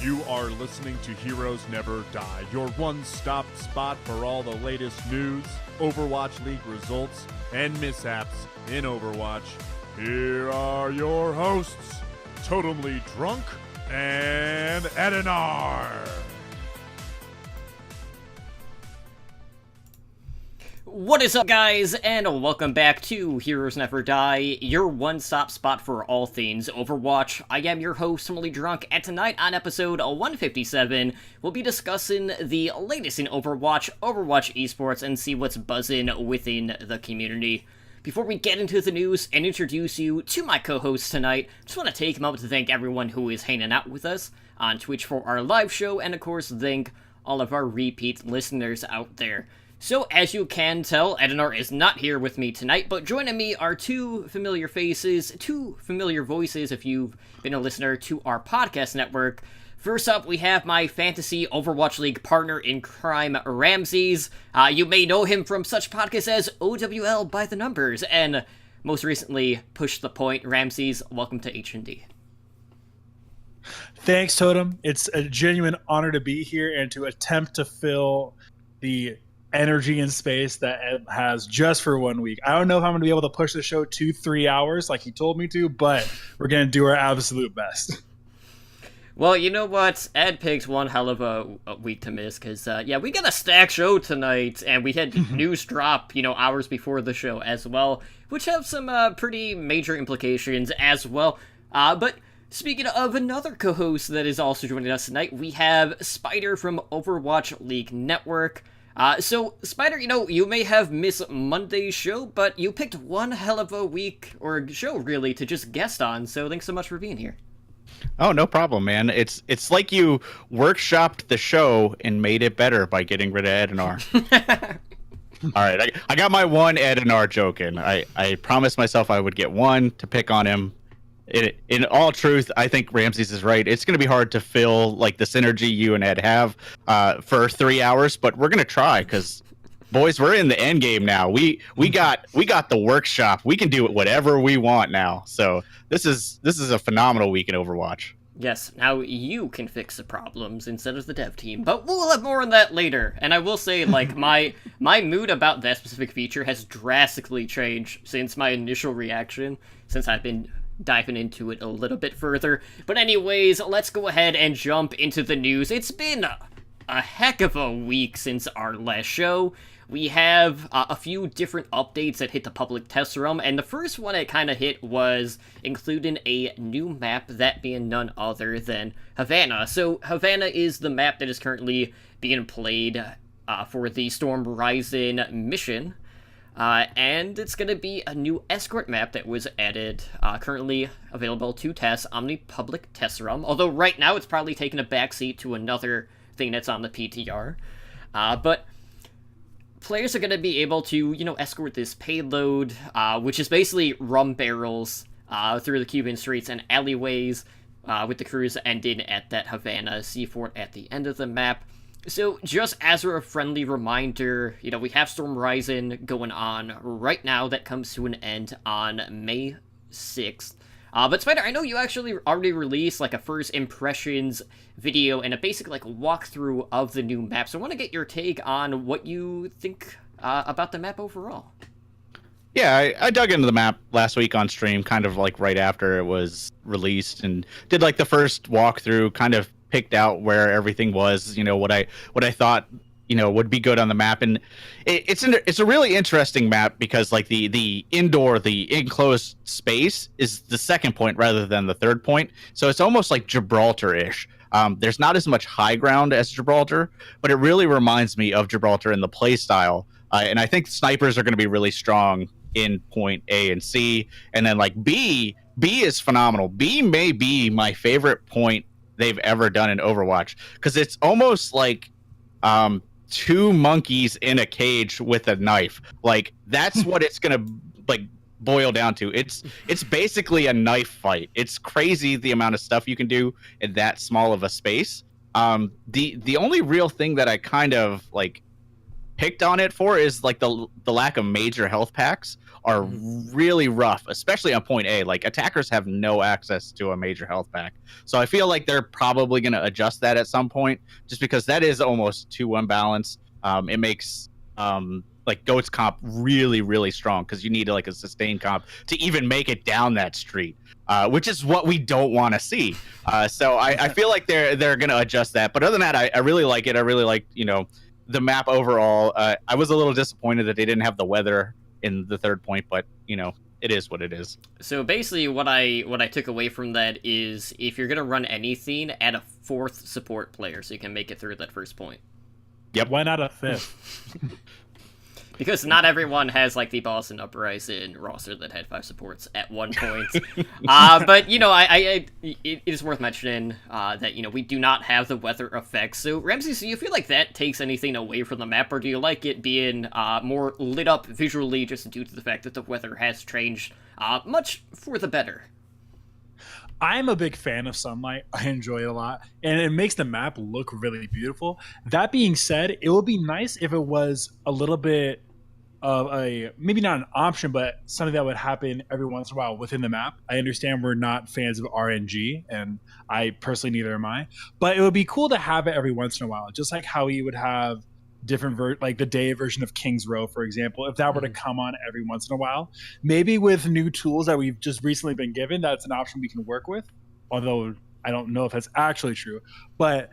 You are listening to Heroes Never Die, your one-stop spot for all the latest news, Overwatch League results, and mishaps in Overwatch. Here are your hosts, Totemly Drunk and Edinar. What is up, guys, and welcome back to Heroes Never Die, your one-stop spot for all things Overwatch. I am your host, Totemly Drunk, and tonight on episode 157, we'll be discussing the latest in Overwatch, Overwatch esports, and see what's buzzing within the community. Before we get into the news and introduce you to my co-hosts tonight, just want to take a moment to thank everyone who is hanging out with us on Twitch for our live show, and of course, thank all of our repeat listeners out there. So, as you can tell, Edinar is not here with me tonight, but joining me are two familiar faces, two familiar voices if you've been a listener to our podcast network. First up, we have my fantasy Overwatch League partner in crime, Ramses. You may know him from such podcasts as OWL by the Numbers, and most recently, Push the Point. Ramses, welcome to H&D. Thanks, Totem. It's a genuine honor to be here and to attempt to fill the energy and space that Ed has just for 1 week. I don't know if I'm going to be able to push the show 2-3 hours like he told me to, but we're going to do our absolute best. Well, you know what? Ed picked one hell of a week to miss, because, we got a stacked show tonight, and we had news drop, hours before the show as well, which have some pretty major implications as well. But speaking of another co-host that is also joining us tonight, we have Spider from Overwatch League Network. So, Spider, you may have missed Monday's show, but you picked one hell of a week, or show, really, to just guest on, so thanks so much for being here. Oh, no problem, man. It's like you workshopped the show and made it better by getting rid of Edinar. All right, I got my one Edinar joke in. I promised myself I would get one to pick on him. In all truth, I think Ramses is right. It's going to be hard to fill like the synergy you and Ed have for 3 hours, but we're going to try because, boys, we're in the end game now. We got the workshop. We can do whatever we want now. So this is a phenomenal week in Overwatch. Yes, now you can fix the problems instead of the dev team, but we'll have more on that later. And I will say, like, my mood about that specific feature has drastically changed since my initial reaction, since I've been diving into it a little bit further. But anyways, let's go ahead and jump into the news. It's been a heck of a week since our last show. We have a few different updates that hit the public test realm, and the first one it kind of hit was including a new map, that being none other than Havana. So Havana is the map that is currently being played for the Storm Rising mission. And it's going to be a new escort map that was added, currently available to test on the public test realm. Although right now it's probably taking a backseat to another thing that's on the PTR. But players are going to be able to, escort this payload, which is basically rum barrels through the Cuban streets and alleyways, with the cruise ending at that Havana seaport at the end of the map. So, just as a friendly reminder, we have Storm Rising going on right now that comes to an end on May 6th. But Spider, I know you actually already released, like, a first impressions video and a basic, like, walkthrough of the new map. So I want to get your take on what you think about the map overall. Yeah, I dug into the map last week on stream, kind of like right after it was released, and did like the first walkthrough, kind of picked out where everything was, what I thought, would be good on the map. And it's a really interesting map because like the enclosed space is the second point rather than the third point. So it's almost like Gibraltar-ish. There's not as much high ground as Gibraltar, but it really reminds me of Gibraltar in the play style. And I think snipers are going to be really strong in point A and C. And then like B is phenomenal. B may be my favorite point they've ever done in Overwatch because it's almost like two monkeys in a cage with a knife. Like that's what it's gonna like boil down to. It's basically a knife fight. It's crazy the amount of stuff you can do in that small of a space. The only real thing that I kind of like picked on it for is like the lack of major health packs are really rough, especially on point A. Like attackers have no access to a major health pack, so I feel like they're probably going to adjust that at some point, just because that is almost too unbalanced. It makes like Goat's comp really, really strong, because you need like a sustained comp to even make it down that street, which is what we don't want to see. So I feel like they're going to adjust that. But other than that, I really like it. I really like, the map overall. I was a little disappointed that they didn't have the weather in the third point, but it is what it is. So basically, what I took away from that is, if you're gonna run anything, add a 4th support player so you can make it through that first point. Yep. Why not a 5th? Because not everyone has like the Boston Uprising roster that had 5 supports at one point. But it is worth mentioning that we do not have the weather effects. So Ramsey, do you feel like that takes anything away from the map, or do you like it being more lit up visually, just due to the fact that the weather has changed much for the better? I'm a big fan of sunlight. I enjoy it a lot, and it makes the map look really beautiful. That being said, it would be nice if it was a little bit of a, maybe not an option, but something that would happen every once in a while within the map. I understand we're not fans of RNG, and I personally neither am I, but it would be cool to have it every once in a while, just like how we would have different like the day version of King's Row, for example. If that were to come on every once in a while, maybe with new tools that we've just recently been given, that's an option we can work with, although I don't know if that's actually true. But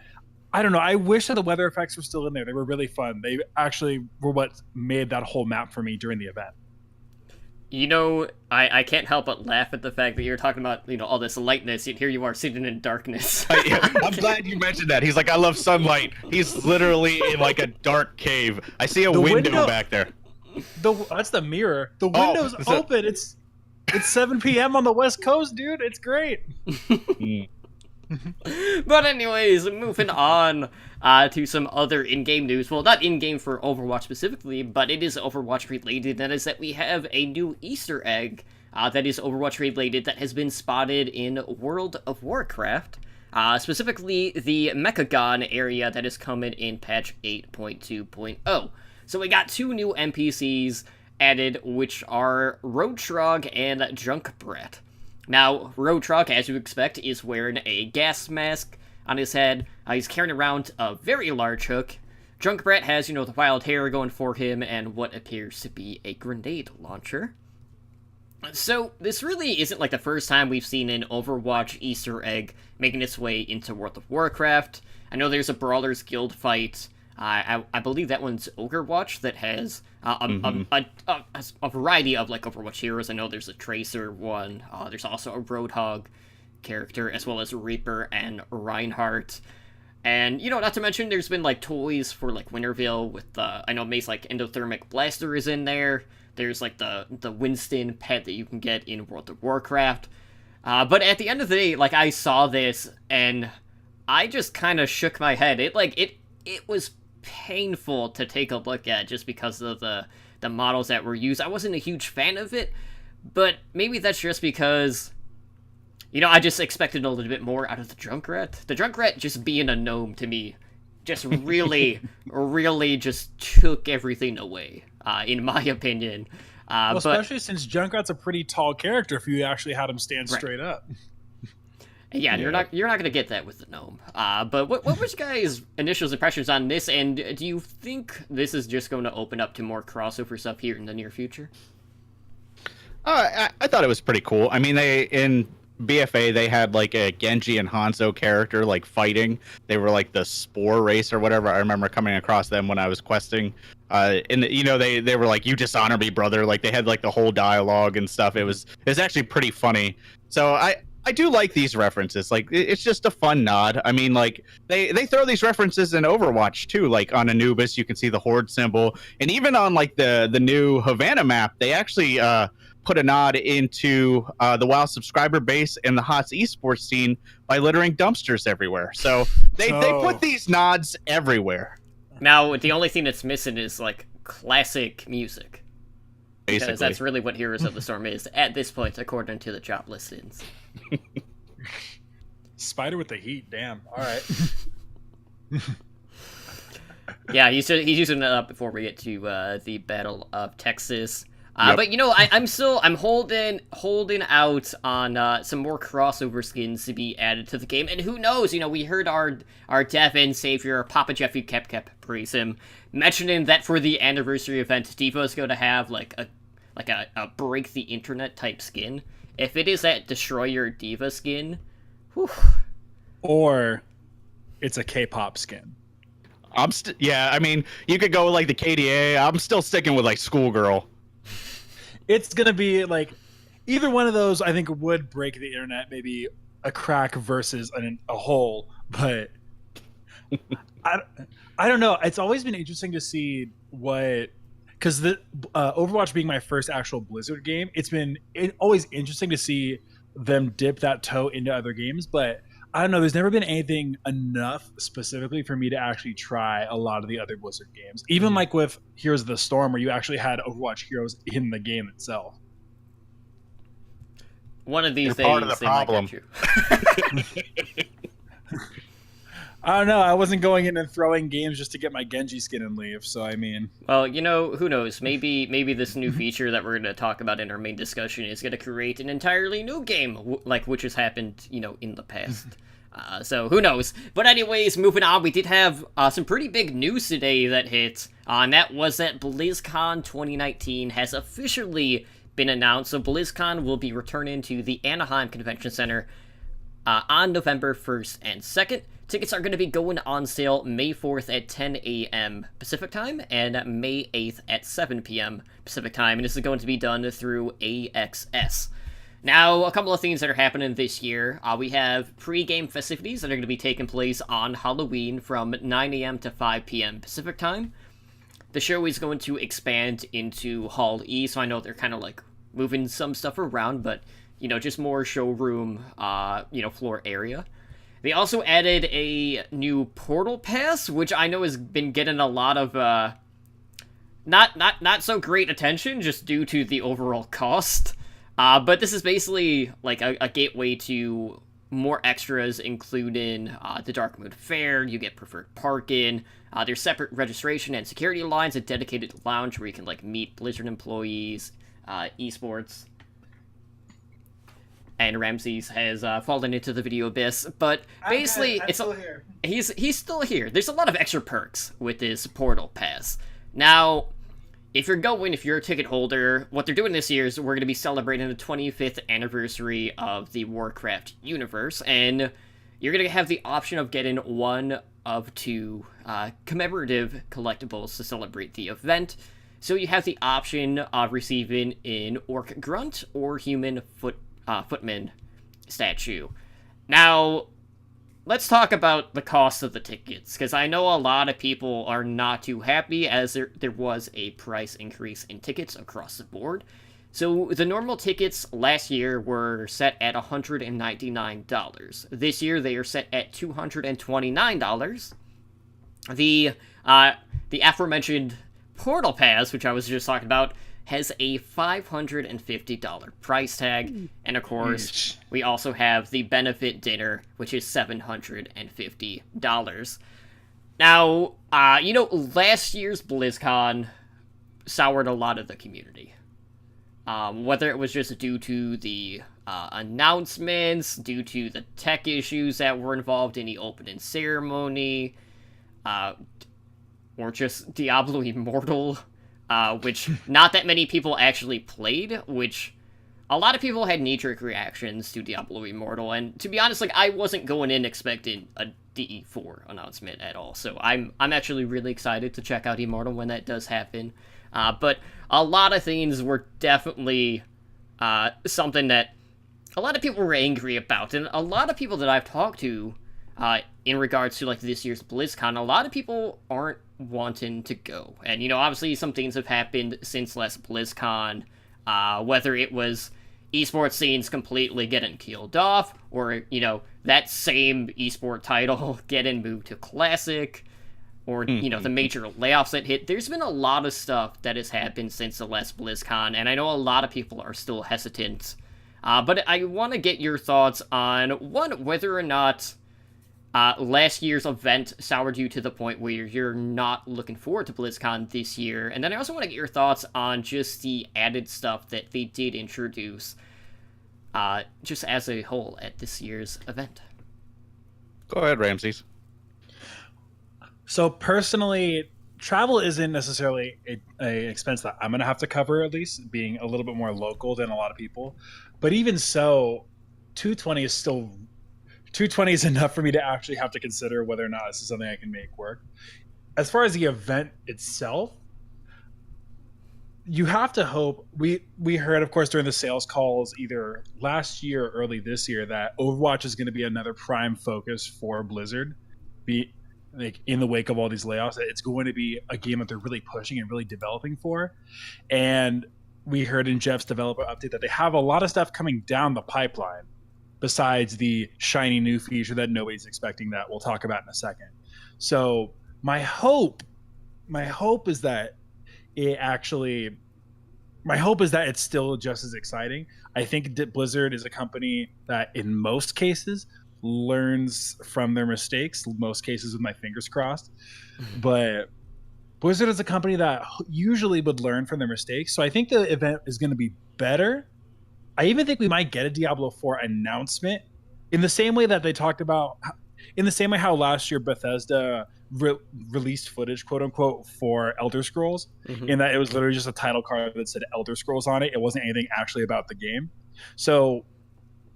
I don't know, I wish that the weather effects were still in there. They were really fun. They actually were what made that whole map for me during the event. I can't help but laugh at the fact that you're talking about, all this lightness, yet here you are sitting in darkness. I'm glad you mentioned that. He's like, I love sunlight. He's literally in like a dark cave. I see a window back there. That's the mirror. The window's open. It's 7 p.m. on the West Coast, dude. It's great. But anyways, moving on to some other in-game news. Well, not in-game for Overwatch specifically, but it is Overwatch related. That is that we have a new Easter egg that is Overwatch related that has been spotted in World of Warcraft. Specifically, the Mechagon area that is coming in patch 8.2.0. So we got 2 new NPCs added, which are Roadtrog and Junkbrat. Now, Roadtrog, as you expect, is wearing a gas mask on his head. He's carrying around a very large hook. Junkbrat has, the wild hair going for him and what appears to be a grenade launcher. So, this really isn't like the first time we've seen an Overwatch Easter egg making its way into World of Warcraft. I know there's a Brawlers Guild fight. I believe that one's Ogre-Watch that has a variety of like Overwatch heroes. I know there's a Tracer one. There's also a Roadhog character, as well as Reaper and Reinhardt. And, not to mention there's been like toys for like Winterville with I know Mace like Endothermic Blaster is in there. There's like the Winston pet that you can get in World of Warcraft. But at the end of the day, like I saw this and I just kind of shook my head. It was painful to take a look at just because of the models that were used. I wasn't a huge fan of it, but maybe that's just because, I just expected a little bit more out of the Junkrat. The Junkrat just being a gnome to me just really, really just took everything away, in my opinion. Especially since Junkrat's a pretty tall character if you actually had him stand straight up. Yeah, you're not gonna get that with the gnome. But what was your guys' initial impressions on this? And do you think this is just going to open up to more crossover stuff here in the near future? I thought it was pretty cool. I mean, in BFA they had like a Genji and Hanzo character like fighting. They were like the Spore race or whatever. I remember coming across them when I was questing. And they were like, "You dishonor me, brother." Like they had like the whole dialogue and stuff. It was actually pretty funny. So I do like these references. Like, it's just a fun nod. I mean, like, they throw these references in Overwatch, too. Like, on Anubis, you can see the Horde symbol. And even on, like, the new Havana map, they actually put a nod into the WoW subscriber base and the HOTS esports scene by littering dumpsters everywhere. So they put these nods everywhere. Now, the only thing that's missing is, like, classic music. Basically. Because that's really what Heroes of the Storm is at this point, according to the job listings. Spider with the heat, damn. All right. Yeah, he's using it up before we get to the Battle of Texas. Yep. But I'm holding out on some more crossover skins to be added to the game, and who knows? We heard our dev and savior Papa Jeffy Kep praise him, mentioning that for the anniversary event, Devo's going to have like a break the internet type skin. If it is that Destroyer Diva skin, whew. Or it's a K-pop skin. I mean, you could go with like the KDA. I'm still sticking with like Schoolgirl. It's gonna be like either one of those. I think would break the internet, maybe a crack versus a hole. But I don't know. It's always been interesting to see because the Overwatch being my first actual Blizzard game, it's always interesting to see them dip that toe into other games. But I don't know. There's never been anything enough specifically for me to actually try a lot of the other Blizzard games. Even like with Heroes of the Storm, where you actually had Overwatch heroes in the game itself. One of these You're days, part of the they might problem. get you. I don't know. I wasn't going in and throwing games just to get my Genji skin and leave. So I mean, Well, who knows? Maybe this new feature that we're going to talk about in our main discussion is going to create an entirely new game, which has happened, in the past. So who knows? But anyways, moving on, we did have some pretty big news today that hit, and that was that BlizzCon 2019 has officially been announced. So BlizzCon will be returning to the Anaheim Convention Center on November 1st and 2nd. Tickets are going to be going on sale May 4th at 10 a.m. Pacific Time and May 8th at 7 p.m. Pacific Time, and this is going to be done through AXS. Now, a couple of things that are happening this year. We have pre-game festivities that are going to be taking place on Halloween from 9 a.m. to 5 p.m. Pacific Time. The show is going to expand into Hall E, so I know they're kind of like moving some stuff around, but, just more showroom, floor area. They also added a new Portal Pass, which I know has been getting a lot of, not so great attention, just due to the overall cost. But this is basically like a gateway to more extras, including the Dark Moon Fair. You get preferred parking. There's separate registration and security lines, a dedicated lounge where you can like meet Blizzard employees, esports. And Ramses has fallen into the video abyss, but basically he's still here. There's a lot of extra perks with this Portal Pass. Now, if you're a ticket holder, what they're doing this year is we're going to be celebrating the 25th anniversary of the Warcraft universe, and you're going to have the option of getting one of two commemorative collectibles to celebrate the event. So you have the option of receiving an Orc Grunt or Human Footman statue. Now, let's talk about the cost of the tickets, because I know a lot of people are not too happy as there was a price increase in tickets across the board. So the normal tickets last year were set at $199. This year they are set at $229. The aforementioned Portal Pass, which I was just talking about, has a $550 price tag, and of course, we also have the benefit dinner, which is $750. Now, last year's BlizzCon soured a lot of the community. Whether it was just due to the announcements, due to the tech issues that were involved in the opening ceremony, or just Diablo Immortal, which not that many people actually played, which a lot of people had knee-jerk reactions to Diablo Immortal, and to be honest, I wasn't going in expecting a DE4 announcement at all, so I'm actually really excited to check out Immortal when that does happen. But a lot of things were definitely something that a lot of people were angry about, and a lot of people that I've talked to in regards to this year's BlizzCon, a lot of people aren't wanting to go. And obviously some things have happened since last BlizzCon, whether it was esports scenes completely getting killed off, or that same esport title getting moved to Classic, or the major layoffs that hit. There's been a lot of stuff that has happened since the last BlizzCon, and I know a lot of people are still hesitant. But I want to get your thoughts on, one, whether or not last year's event soured you to the point where you're not looking forward to BlizzCon this year. And then I also want to get your thoughts on just the added stuff that they did introduce, just as a whole at this year's event. Go ahead, Ramses. So personally, travel isn't necessarily a expense that I'm going to have to cover, at least being a little bit more local than a lot of people. But even so, 220 is enough for me to actually have to consider whether or not this is something I can make work. As far as the event itself, you have to hope. We heard, of course, during the sales calls either last year or early this year that Overwatch is going to be another prime focus for Blizzard. Like in the wake of all these layoffs, it's going to be a game that they're really pushing and really developing for. And we heard in Jeff's developer update that they have a lot of stuff coming down the pipeline besides the shiny new feature that nobody's expecting that we'll talk about in a second. So my hope is that it's still just as exciting. I think that Blizzard is a company that in most cases learns from their mistakes, most cases with my fingers crossed. But Blizzard is a company that usually would learn from their mistakes. So I think the event is going to be better. I even think we might get a Diablo 4 announcement in the same way that they talked about, in the same way how last year Bethesda released footage, quote unquote, for Elder Scrolls, in that it was literally just a title card that said Elder Scrolls on it. It wasn't anything actually about the game. So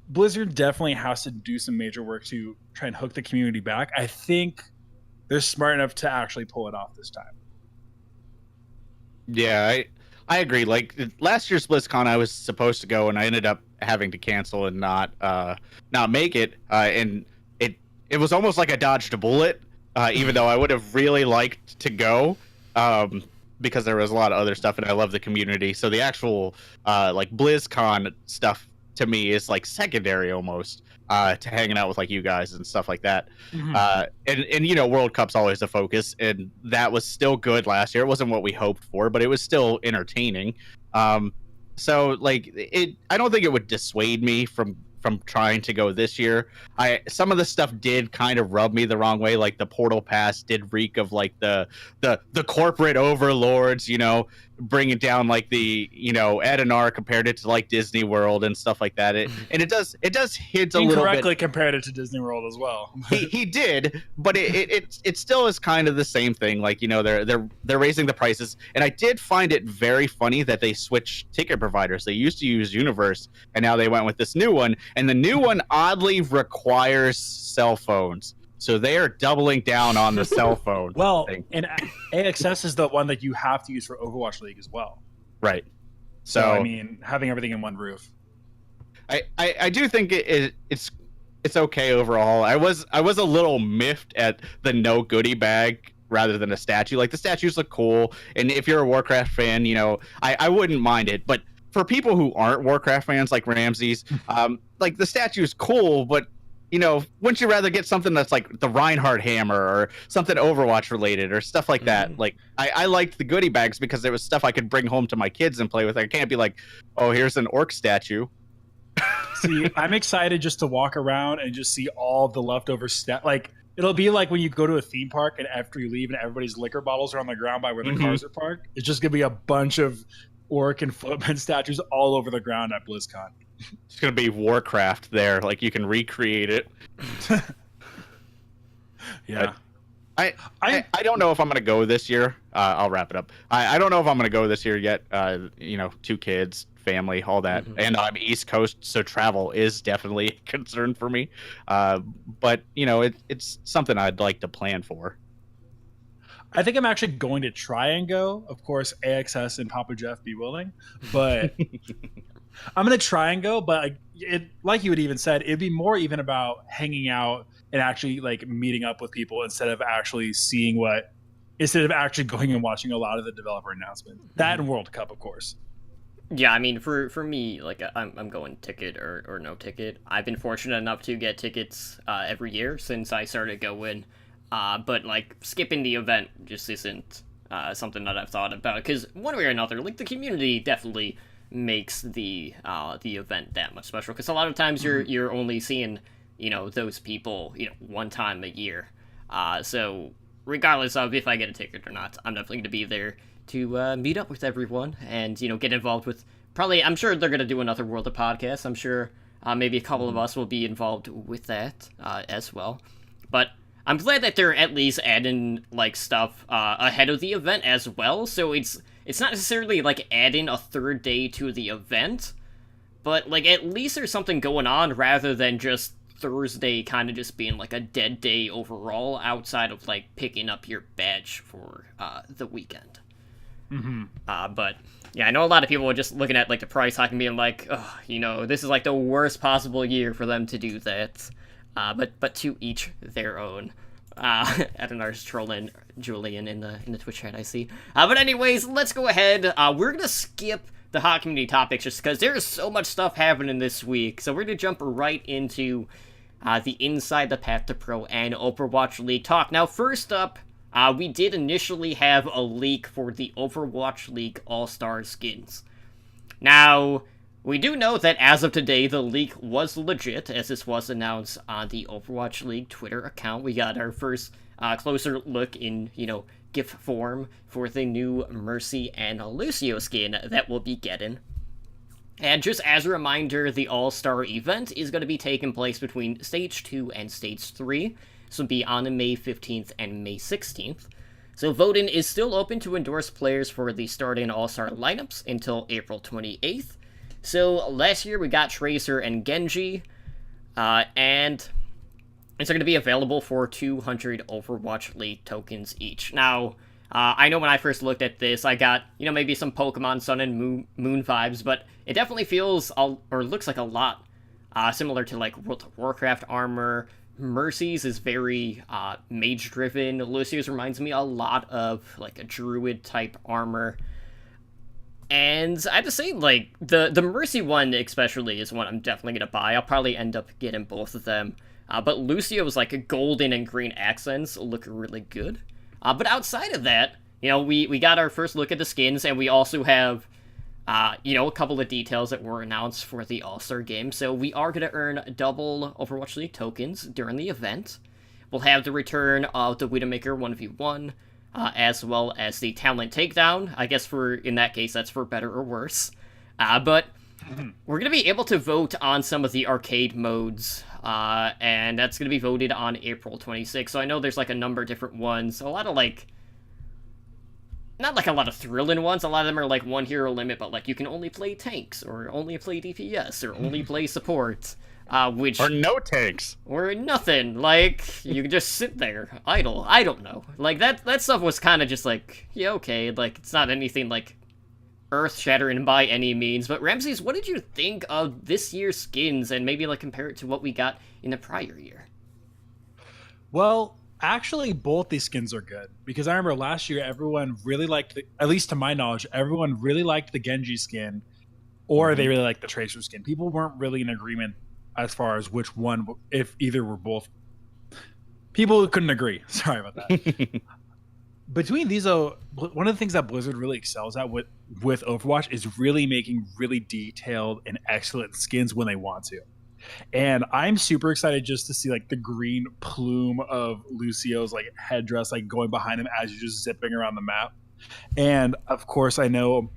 Blizzard definitely has to do some major work to try and hook the community back. I think they're smart enough to actually pull it off this time. Yeah, I agree. Like last year's BlizzCon, I was supposed to go, and I ended up having to cancel and not make it. And it was almost like I dodged a bullet, even though I would have really liked to go, because there was a lot of other stuff, and I love the community. So the actual like BlizzCon stuff to me is like secondary almost to hanging out with like you guys and stuff like that. And you know, World Cup's always a focus, and that was still good last year. It wasn't what we hoped for, but it was still entertaining. So like I don't think it would dissuade me from trying to go this year. Some of the stuff did kind of rub me the wrong way. Like the Portal Pass did reek of like the corporate overlords, you know, bringing down like the, you know, Edenar compared it to like Disney World and stuff like that. And it does hit a little bit. Incorrectly compared it to Disney World as well. he did, but it still is kind of the same thing. Like, you know, they're raising the prices, and I did find it very funny that they switched ticket providers. They used to use Universe, and now they went with this new one, and the new one oddly requires cell phones. So they are doubling down on the cell phone. Well, thing. and AXS is the one that you have to use for Overwatch League as well. Right. So I mean, having everything in one roof. I do think it's okay overall. I was a little miffed at the no goodie bag rather than a statue. Like the statues look cool, and if you're a Warcraft fan, you know, I wouldn't mind it. But for people who aren't Warcraft fans like Ramses, like the statue is cool, but you know, wouldn't you rather get something that's like the Reinhardt hammer or something Overwatch related or stuff like that? Like I liked the goodie bags because there was stuff I could bring home to my kids and play with. I can't be like, oh, here's an orc statue. See, I'm excited just to walk around and just see all the leftover stuff. Like it'll be like when you go to a theme park and after you leave and everybody's liquor bottles are on the ground by where the cars are parked. It's just gonna be a bunch of orc and footman statues all over the ground at BlizzCon. It's gonna be Warcraft there, like you can recreate it. Yeah. I don't know if I'm gonna go this year. I'll wrap it up. I don't know if I'm gonna go this year yet. You know, 2 kids, family, all that, and I'm East Coast, so travel is definitely a concern for me. But you know, it's something I'd like to plan for. I think I'm actually going to try and go. Of course, AXS and Papa Jeff be willing, but I'm going to try and go. But like you had even said, it'd be more even about hanging out and actually like meeting up with people instead of actually going and watching a lot of the developer announcements. That and World Cup, of course. Yeah, I mean, for me, like, I'm going ticket or no ticket. I've been fortunate enough to get tickets every year since I started going. But like skipping the event just isn't something that I've thought about, because one way or another, like the community definitely makes the event that much special. Because a lot of times you're only seeing those people, one time a year. So regardless of if I get a ticket or not, I'm definitely going to be there to meet up with everyone and, get involved with probably, I'm sure they're going to do another World of Podcasts. I'm sure maybe a couple of us will be involved with that as well. But I'm glad that they're at least adding, stuff ahead of the event as well. So it's not necessarily, adding a third day to the event, but, at least there's something going on rather than just Thursday kind of just being, a dead day overall outside of, picking up your badge for the weekend. Mm-hmm. But, yeah, I know a lot of people are just looking at, the price hike and being like, this is, the worst possible year for them to do that. But to each their own. Adenar's trolling Julian in the Twitch chat, I see. But anyways, let's go ahead. We're gonna skip the hot community topics just because there's so much stuff happening this week. So we're gonna jump right into the Inside the Path to Pro and Overwatch League talk. Now, first up, we did initially have a leak for the Overwatch League All-Star skins. Now, we do know that as of today, the leak was legit, as this was announced on the Overwatch League Twitter account. We got our first closer look in, GIF form for the new Mercy and Lucio skin that we'll be getting. And just as a reminder, the All-Star event is going to be taking place between Stage 2 and Stage 3. This will be on May 15th and May 16th. So voting is still open to endorse players for the starting All-Star lineups until April 28th. So last year we got Tracer and Genji, and it's going to be available for 200 Overwatch League tokens each. Now, I know when I first looked at this, I got, maybe some Pokemon Sun and Moon vibes, but it definitely feels, or looks like a lot similar to, World of Warcraft armor. Mercy's is very mage-driven. Lucio's reminds me a lot of, a Druid-type armor. And I have to say, the Mercy one especially is one I'm definitely going to buy. I'll probably end up getting both of them. But Lucio's, golden and green accents look really good. But outside of that, we got our first look at the skins, and we also have, a couple of details that were announced for the All-Star game. So we are going to earn double Overwatch League tokens during the event. We'll have the return of the Widowmaker 1v1, as well as the Talent Takedown. I guess in that case, that's for better or worse. But we're going to be able to vote on some of the arcade modes, and that's going to be voted on April 26th. So I know there's, a number of different ones. A lot of, not, a lot of thrilling ones. A lot of them are, 1 hero limit, but, you can only play tanks, or only play DPS, or only play support. Which or no tanks or nothing, you can just sit there idle. I don't know, that stuff was kind of just yeah, okay, it's not anything earth-shattering by any means. But Ramses, what did you think of this year's skins, and maybe compare it to what we got in the prior year? Well, actually, both these skins are good, because I remember last year everyone really liked at least to my knowledge, everyone really liked the Genji skin, or they really liked the Tracer skin. People weren't really in agreement as far as which one, if either were both. People couldn't agree. Sorry about that. Between these, though, one of the things that Blizzard really excels at with Overwatch is really making really detailed and excellent skins when they want to. And I'm super excited just to see the green plume of Lucio's headdress going behind him as you're just zipping around the map. And of course, I know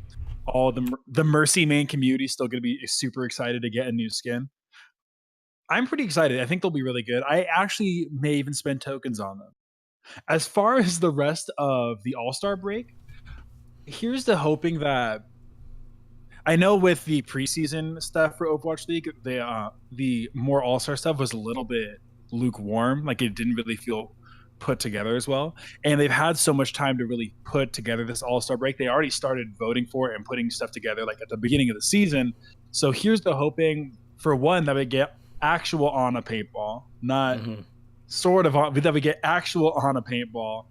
all the Mercy main community is still going to be super excited to get a new skin. I'm pretty excited. I think they'll be really good. I actually may even spend tokens on them. As far as the rest of the All-Star break, here's the hoping that I know with the preseason stuff for Overwatch League, the more All-Star stuff was a little bit lukewarm. It didn't really feel put together as well. And they've had so much time to really put together this All-Star break. They already started voting for it and putting stuff together at the beginning of the season. So here's the hoping, for one, that we get actual on a paintball, not sort of on, that we get actual on a paintball.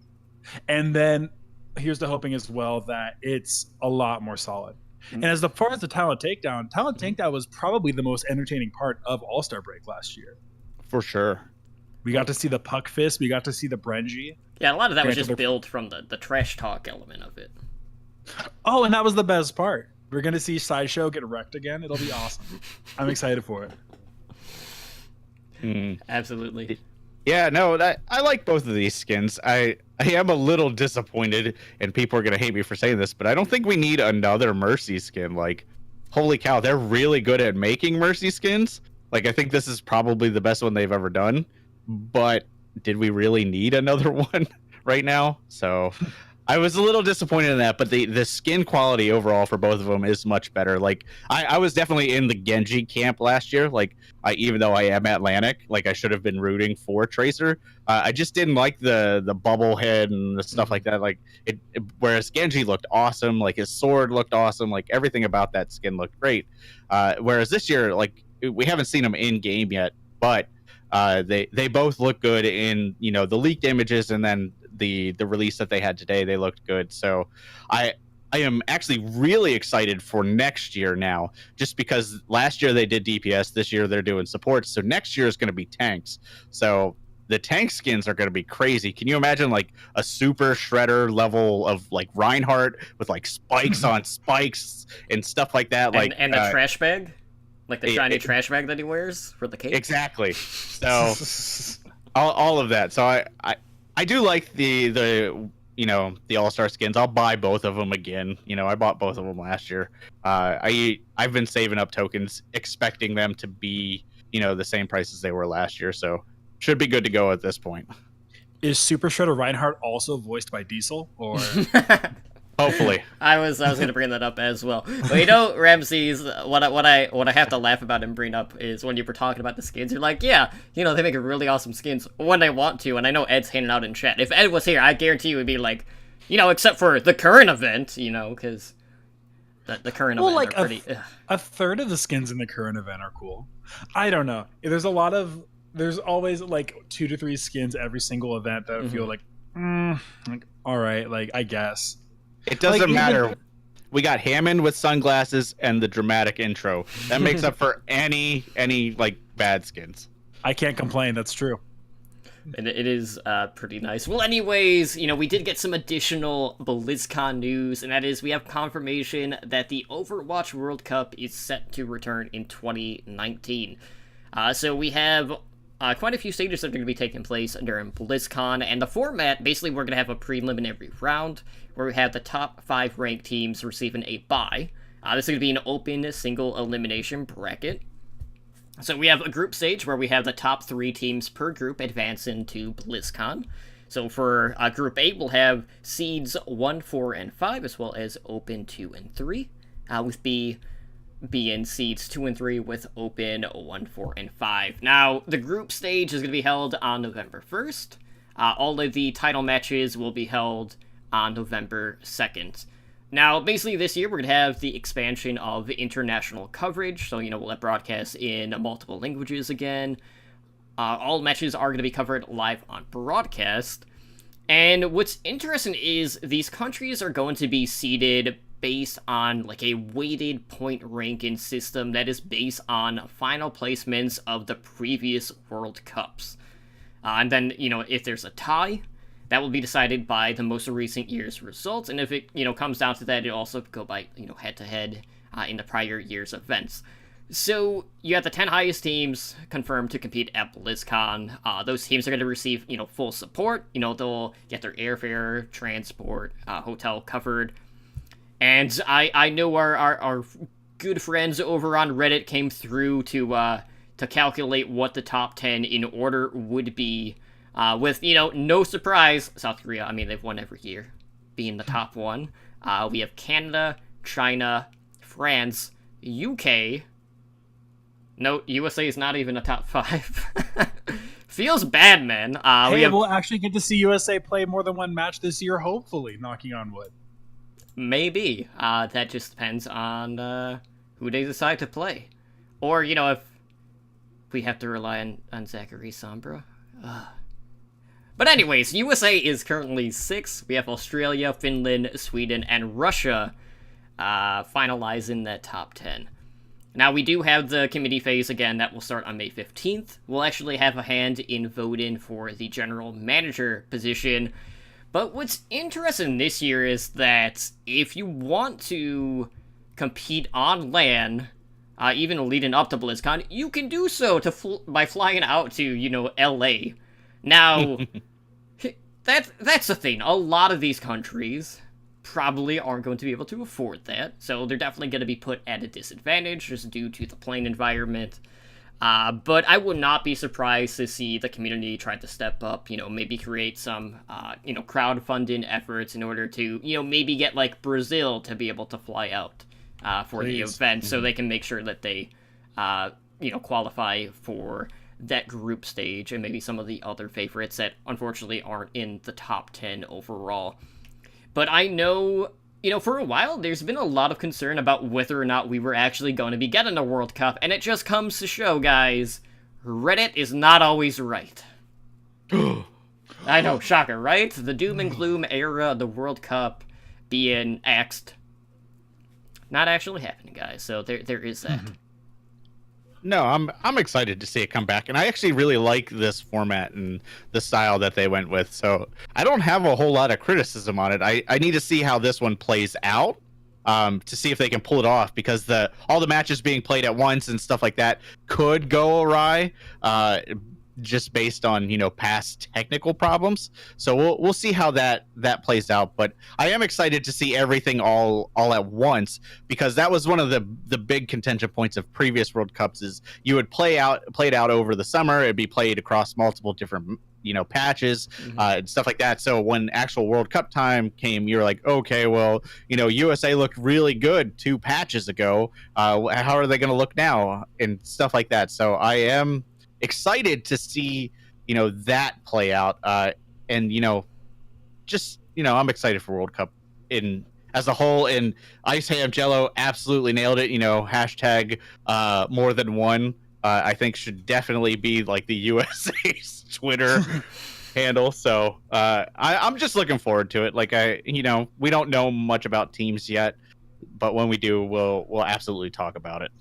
And then here's the hoping as well that it's a lot more solid. And as far as the Talent Takedown was probably the most entertaining part of All-Star break last year. for sure. We got to see the Puck Fist, we got to see the Brenji. Yeah, a lot of that was just built from the trash talk element of it. Oh, and that was the best part. We're going to see Sideshow get wrecked again. It'll be awesome. I'm excited for it. Absolutely. Yeah, no, that I like both of these skins. I am a little disappointed, and people are gonna hate me for saying this, but I don't think we need another Mercy skin. Like, holy cow, they're really good at making Mercy skins. Like, I think this is probably the best one they've ever done. But did we really need another one right now? So I was a little disappointed in that, but the skin quality overall for both of them is much better. Like, I was definitely in the Genji camp last year. Like, even though I am Atlantic, like I should have been rooting for Tracer. I just didn't like the bubble head and the stuff like that. Like whereas Genji looked awesome, like his sword looked awesome, like everything about that skin looked great. Whereas this year, like we haven't seen them in game yet, but they both look good in the leaked images, and then the release that they had today, they looked good. So I am actually really excited for next year now, just because last year they did DPS, this year they're doing support, so next year is going to be tanks. So the tank skins are going to be crazy. Can you imagine like a super shredder level of like Reinhardt with like spikes on spikes and stuff like that? And the trash bag? Like the shiny trash bag that he wears for the cape? Exactly. So all of that. So I do like the All-Star skins. I'll buy both of them again. I bought both of them last year. I've been saving up tokens expecting them to be the same price as they were last year, so should be good to go at this point. Is Super Shredder Reinhardt also voiced by Diesel, or hopefully? I was going to bring that up as well. But Ramses, what I have to laugh about and bring up is when you were talking about the skins, you're like, yeah, they make really awesome skins when they want to, and I know Ed's handing out in chat. If Ed was here, I guarantee he would be like, except for the current event, because the current event like are pretty... a third of the skins in the current event are cool. I don't know. There's always like 2 to 3 skins every single event that feel like all right, like I guess. It doesn't matter. We got Hammond with sunglasses and the dramatic intro. That makes up for any like bad skins. I can't complain. That's true. And it is pretty nice. Well, anyways, we did get some additional BlizzCon news, and that is we have confirmation that the Overwatch World Cup is set to return in 2019. So we have quite a few stages that are going to be taking place during BlizzCon, and the format, basically we're going to have a preliminary round where we have the top 5 ranked teams receiving a bye. This is going to be an open single elimination bracket. So we have a group stage where we have the top 3 teams per group advancing to BlizzCon. So for Group 8, we'll have seeds 1, 4, and 5, as well as open 2 and 3, with B in seeds 2 and 3 with open 1, 4, and 5. Now, the group stage is going to be held on November 1st. All of the title matches will be held on November 2nd. Now, basically this year, we're going to have the expansion of international coverage. So, we'll have broadcasts in multiple languages again. All matches are going to be covered live on broadcast. And what's interesting is these countries are going to be seeded based on like a weighted point ranking system that is based on final placements of the previous World Cups. And then, if there's a tie, that will be decided by the most recent year's results, and if it, comes down to that, it'll also go by, head-to-head in the prior year's events. So, you have the 10 highest teams confirmed to compete at BlizzCon. Those teams are going to receive, full support. They'll get their airfare, transport, hotel covered. And I know our good friends over on Reddit came through to calculate what the top 10 in order would be. With, no surprise, South Korea, I mean, they've won every year, being the top one. We have Canada, China, France, UK. No, USA is not even a top 5. Feels bad, man. We'll actually get to see USA play more than one match this year, hopefully, knocking on wood. Maybe. That just depends on who they decide to play. Or, if we have to rely on Zachary Sombra. But anyways, USA is currently 6. We have Australia, Finland, Sweden, and Russia finalizing that top 10. Now, we do have the committee phase again that will start on May 15th. We'll actually have a hand in voting for the general manager position. But what's interesting this year is that if you want to compete on LAN, even leading up to BlizzCon, you can do so by flying out to, LA. Now, that's the thing. A lot of these countries probably aren't going to be able to afford that, so they're definitely going to be put at a disadvantage just due to the plane environment. But I would not be surprised to see the community try to step up, maybe create some, crowdfunding efforts in order to, maybe get, like, Brazil to be able to fly out for the event, so they can make sure that they, qualify for that group stage, and maybe some of the other favorites that, unfortunately, aren't in the top 10 overall. But I know... for a while, there's been a lot of concern about whether or not we were actually going to be getting a World Cup, and it just comes to show, guys, Reddit is not always right. I know, shocker, right? The doom and gloom era, the World Cup being axed. Not actually happening, guys, so there is that. No, I'm excited to see it come back, and I actually really like this format and the style that they went with. So I don't have a whole lot of criticism on it. I need to see how this one plays out, to see if they can pull it off, because all the matches being played at once and stuff like that could go awry, just based on past technical problems. So we'll see how that plays out. But I am excited to see everything all at once, because that was one of the big contention points of previous World Cups. Is you would play it out over the summer. It'd be played across multiple different patches, and stuff like that. So when actual World Cup time came, you're like, okay, well, USA looked really good 2 patches ago. How are they going to look now, and stuff like that. So I am excited to see that play out, and I'm excited for World Cup as a whole. And Ice Ham Jello absolutely nailed it. Hashtag more than one, I think should definitely be like the USA's Twitter handle. So I'm just looking forward to it. Like we don't know much about teams yet, but when we do, we'll absolutely talk about it.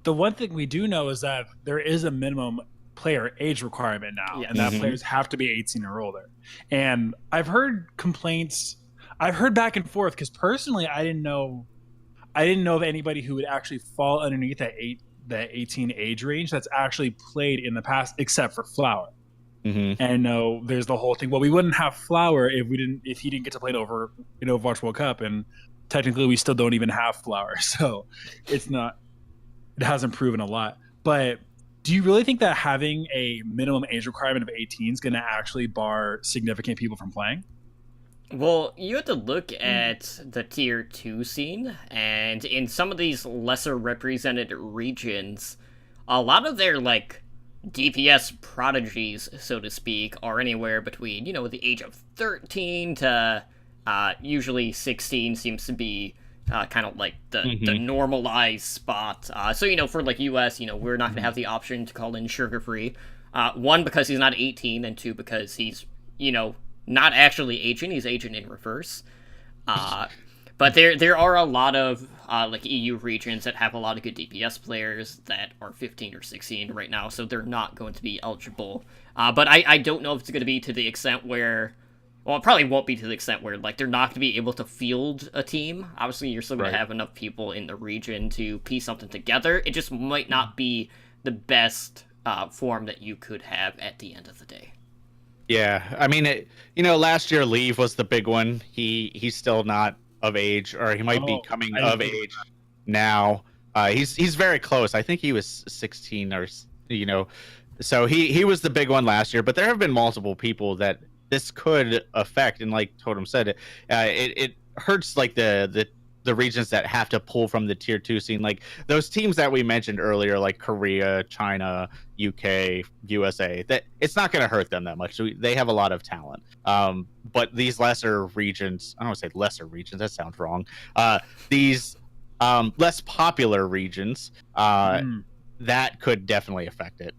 The one thing we do know is that there is a minimum player age requirement now, and that players have to be 18 or older. And I've heard complaints. I've heard back and forth, because personally, I didn't know of anybody who would actually fall underneath that 18 age range that's actually played in the past, except for Flower. And no, there's the whole thing. Well, we wouldn't have Flower if he didn't get to play it over in Overwatch World Cup, and technically we still don't even have Flower, so it hasn't proven a lot. But do you really think that having a minimum age requirement of 18 is going to actually bar significant people from playing? Well, you have to look at the Tier 2 scene, and in some of these lesser represented regions, a lot of their, DPS prodigies, so to speak, are anywhere between, the age of 13 to usually 16 seems to be kind of like the normalized spot. So, for US, we're not going to have the option to call in Sugar Free. One, because he's not 18, and 2, because he's, not actually aging. He's aging in reverse. But there are a lot of EU regions that have a lot of good DPS players that are 15 or 16 right now, so they're not going to be eligible. But I don't know if it's going to be to the extent where... Well, it probably won't be to the extent where, they're not going to be able to field a team. Obviously, you're still going to have enough people in the region to piece something together. It just might not be the best form that you could have at the end of the day. Yeah, I mean, last year Leave was the big one. He's still not of age, or he might be coming of age now. He's very close. I think he was 16 or, so he was the big one last year. But there have been multiple people that this could affect, and like Totem said, it hurts the regions that have to pull from the Tier 2 scene, like those teams that we mentioned earlier, like Korea, China, UK, USA. That it's not going to hurt them that much. So they have a lot of talent. But these lesser regions, I don't want to say lesser regions, that sounds wrong. These less popular regions, that could definitely affect it.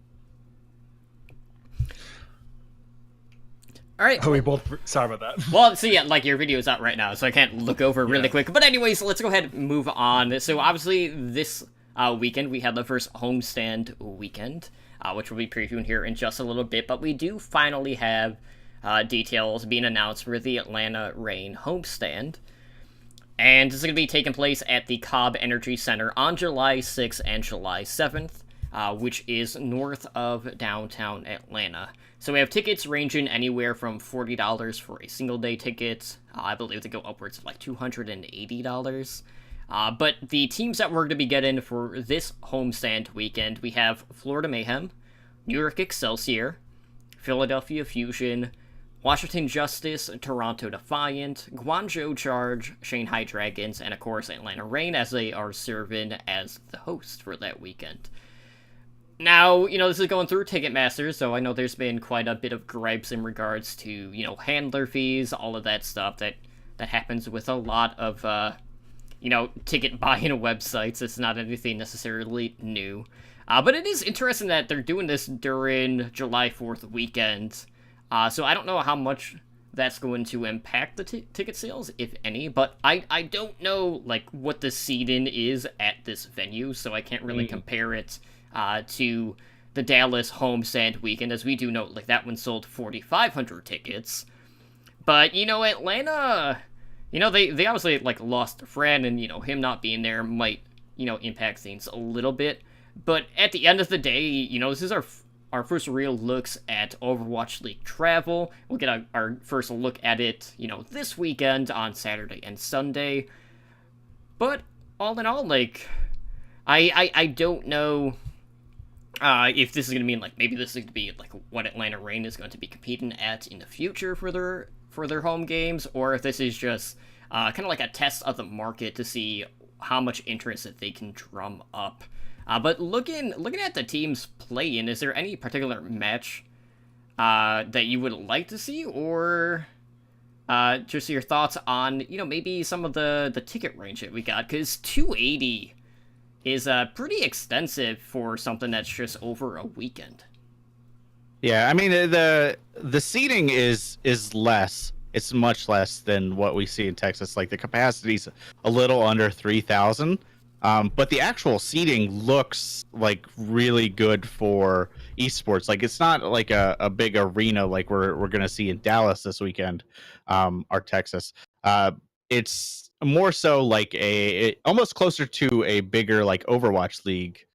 All right. Oh, we both... Sorry about that. Well, so yeah, your video is out right now, so I can't look over really quick. But anyways, let's go ahead and move on. So obviously, this weekend, we had the first homestand weekend, which we'll be previewing here in just a little bit. But we do finally have details being announced for the Atlanta Reign homestand. And this is going to be taking place at the Cobb Energy Center on July 6th and July 7th, which is north of downtown Atlanta. So we have tickets ranging anywhere from $40 for a single-day ticket. I believe they go upwards of like $280. But the teams that we're going to be getting for this homestand weekend, we have Florida Mayhem, New York Excelsior, Philadelphia Fusion, Washington Justice, Toronto Defiant, Guangzhou Charge, Shanghai Dragons, and of course Atlanta Reign, as they are serving as the host for that weekend. Now, this is going through Ticketmaster, so I know there's been quite a bit of gripes in regards to, handler fees, all of that stuff that happens with a lot of, ticket buying websites. It's not anything necessarily new. But it is interesting that they're doing this during July 4th weekend. So I don't know how much that's going to impact the ticket sales, if any, but I don't know, what the seating is at this venue, so I can't really compare it to the Dallas homestand weekend, as we do know, that one sold 4,500 tickets. But, Atlanta, they obviously, lost a friend, and, him not being there might, impact things a little bit. But at the end of the day, this is our first real looks at Overwatch League travel. We'll get our first look at it, this weekend on Saturday and Sunday. But all in all, I don't know if this is going to mean, maybe this is going to be, what Atlanta Reign is going to be competing at in the future for their home games, or if this is just kind of like a test of the market to see how much interest that they can drum up. But looking at the teams playing, is there any particular match that you would like to see, or just your thoughts on, maybe some of the ticket range that we got? Because $280 is pretty extensive for something that's just over a weekend. Yeah, I mean, the seating is less. It's much less than what we see in Texas. The capacity's a little under 3,000. But the actual seating looks really good for esports. It's not a big arena like we're gonna see in Dallas this weekend, or Texas. It's more so almost closer to a bigger Overwatch League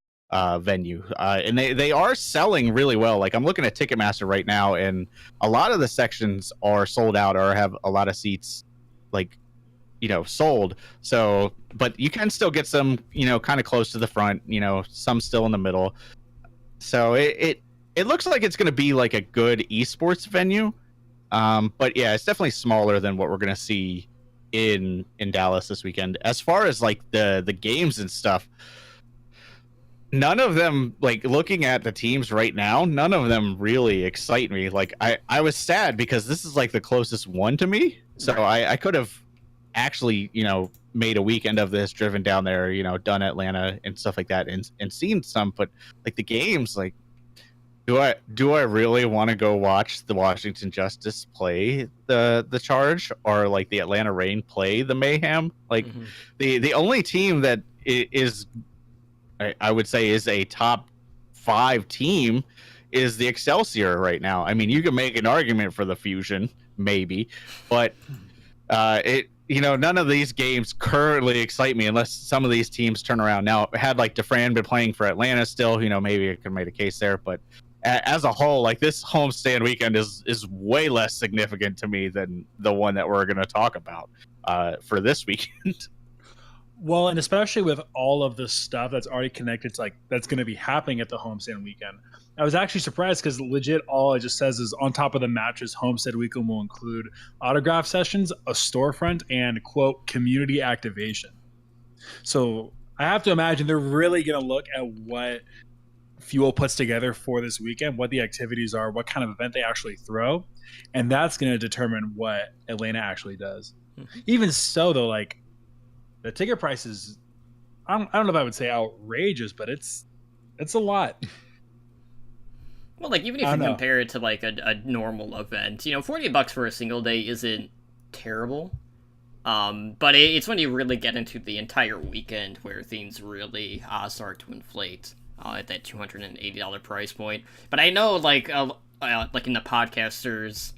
venue. And they are selling really well. I'm looking at Ticketmaster right now, and a lot of the sections are sold out or have a lot of seats sold. So, but you can still get some, kind of close to the front, some still in the middle. So it looks like it's going to be a good esports venue. But yeah, it's definitely smaller than what we're going to see in Dallas this weekend. As far as the games and stuff, none of them, looking at the teams right now, none of them really excite me. I was sad because this is the closest one to me. So I could have actually made a weekend of this, driven down there, done Atlanta and stuff like that, and seen some. But the games, do I really want to go watch the Washington Justice play the Charge, or the Atlanta Reign play the Mayhem? The only team that is, I would say, is a top 5 team is the Excelsior right now. I mean, you can make an argument for the Fusion, maybe, but none of these games currently excite me unless some of these teams turn around. Now, had Defran been playing for Atlanta still, maybe I could make a case there. But as a whole, this homestand weekend is way less significant to me than the one that we're going to talk about for this weekend. Well, and especially with all of the stuff that's already connected to that's going to be happening at the homestand weekend. I was actually surprised because legit all it just says is on top of the matches, Homestead Weekend will include autograph sessions, a storefront, and, quote, community activation. So I have to imagine they're really going to look at what Fuel puts together for this weekend, what the activities are, what kind of event they actually throw, and that's going to determine what Atlanta actually does. Mm-hmm. Even so, though, the ticket prices, I don't know if I would say outrageous, but it's a lot. Well, even if you compare it to a normal event, $40 for a single day isn't terrible. But it's when you really get into the entire weekend where things really start to inflate at that $280 price point. But I know, in the podcasters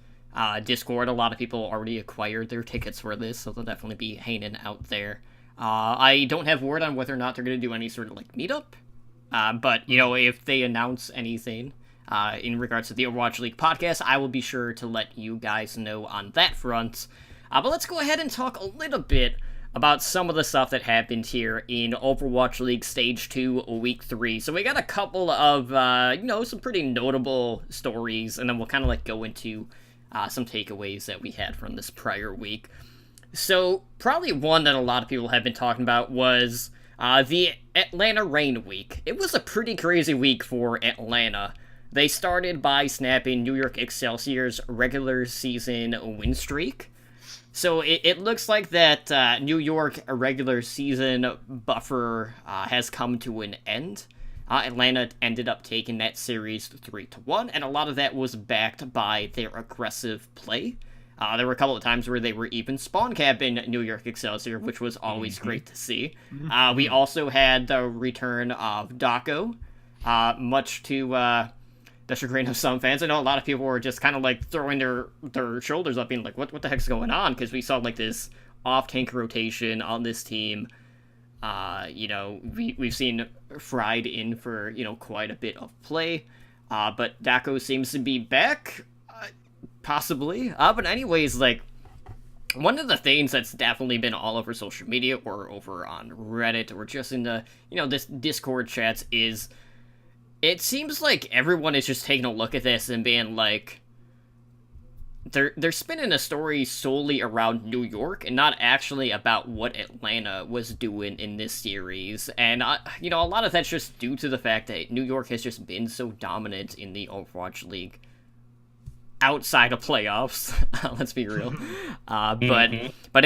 Discord. A lot of people already acquired their tickets for this, so they'll definitely be hanging out there. I don't have word on whether or not they're going to do any sort of like meetup, but if they announce anything in regards to the Overwatch League podcast, I will be sure to let you guys know on that front. But let's go ahead and talk a little bit about some of the stuff that happened here in Overwatch League Stage 2, Week 3. So we got a couple of, some pretty notable stories, and then we'll kind of like go into some takeaways that we had from this prior week. So probably one that a lot of people have been talking about was the Atlanta Rain Week. It was a pretty crazy week for Atlanta. They started by snapping New York Excelsior's regular season win streak. So it looks like that New York regular season buffer has come to an end. Atlanta ended up taking that series 3-1, and a lot of that was backed by their aggressive play. There were a couple of times where they were even spawn capping New York Excelsior, which was always great to see. We also had the return of Dako, much to the chagrin of some fans. I know a lot of people were just kind of like throwing their shoulders up, being like, what the heck's going on? Because we saw like this off-tank rotation on this team. We've seen Fried in for, quite a bit of play. But Dako seems to be back, possibly. But anyways, like, one of the things that's definitely been all over social media or over on Reddit or just in the, this Discord chats is it seems like everyone is just taking a look at this and being like, they're spinning a story solely around New York and not actually about what Atlanta was doing in this series. And, a lot of that's just due to the fact that New York has just been so dominant in the Overwatch League outside of playoffs. Let's be real. But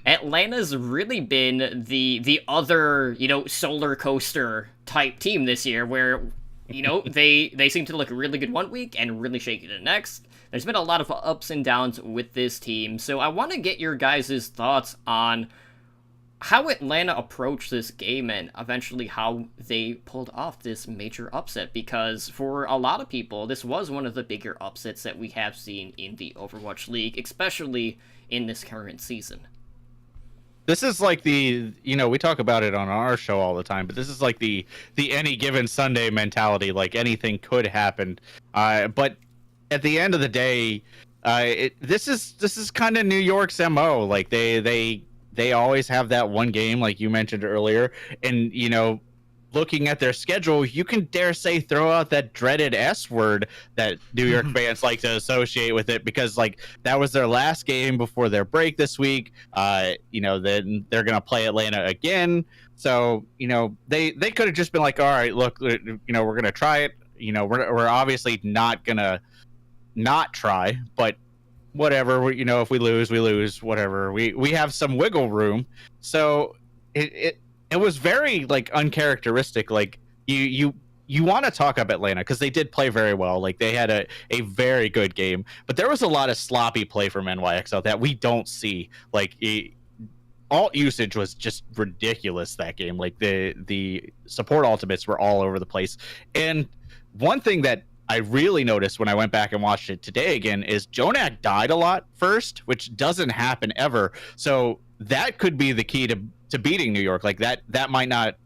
Atlanta's really been the other, solar coaster type team this year where, they seem to look really good one week and really shaky the next. There's been a lot of ups and downs with this team, so I want to get your guys' thoughts on how Atlanta approached this game and eventually how they pulled off this major upset, because for a lot of people, this was one of the bigger upsets that we have seen in the Overwatch League, especially in this current season. This is like we talk about it on our show all the time, but this is like the any given Sunday mentality, like anything could happen. But at the end of the day, this is kind of New York's MO. Like they always have that one game, like you mentioned earlier, and looking at their schedule, you can dare say throw out that dreaded S word that New York fans like to associate with it, because like that was their last game before their break this week. Then they're gonna play Atlanta again. So they could have just been like, all right, look, we're gonna try it. We're obviously not gonna not try, but whatever. If we lose, whatever. We have some wiggle room. So it was very like uncharacteristic. Like you want to talk up Atlanta because they did play very well. Like they had a very good game, but there was a lot of sloppy play from NYXL that we don't see. Like alt usage was just ridiculous that game. Like the support ultimates were all over the place. And one thing that I really noticed when I went back and watched it today again is JJoNak died a lot first, which doesn't happen ever. So that could be the key to beating New York. Like that might not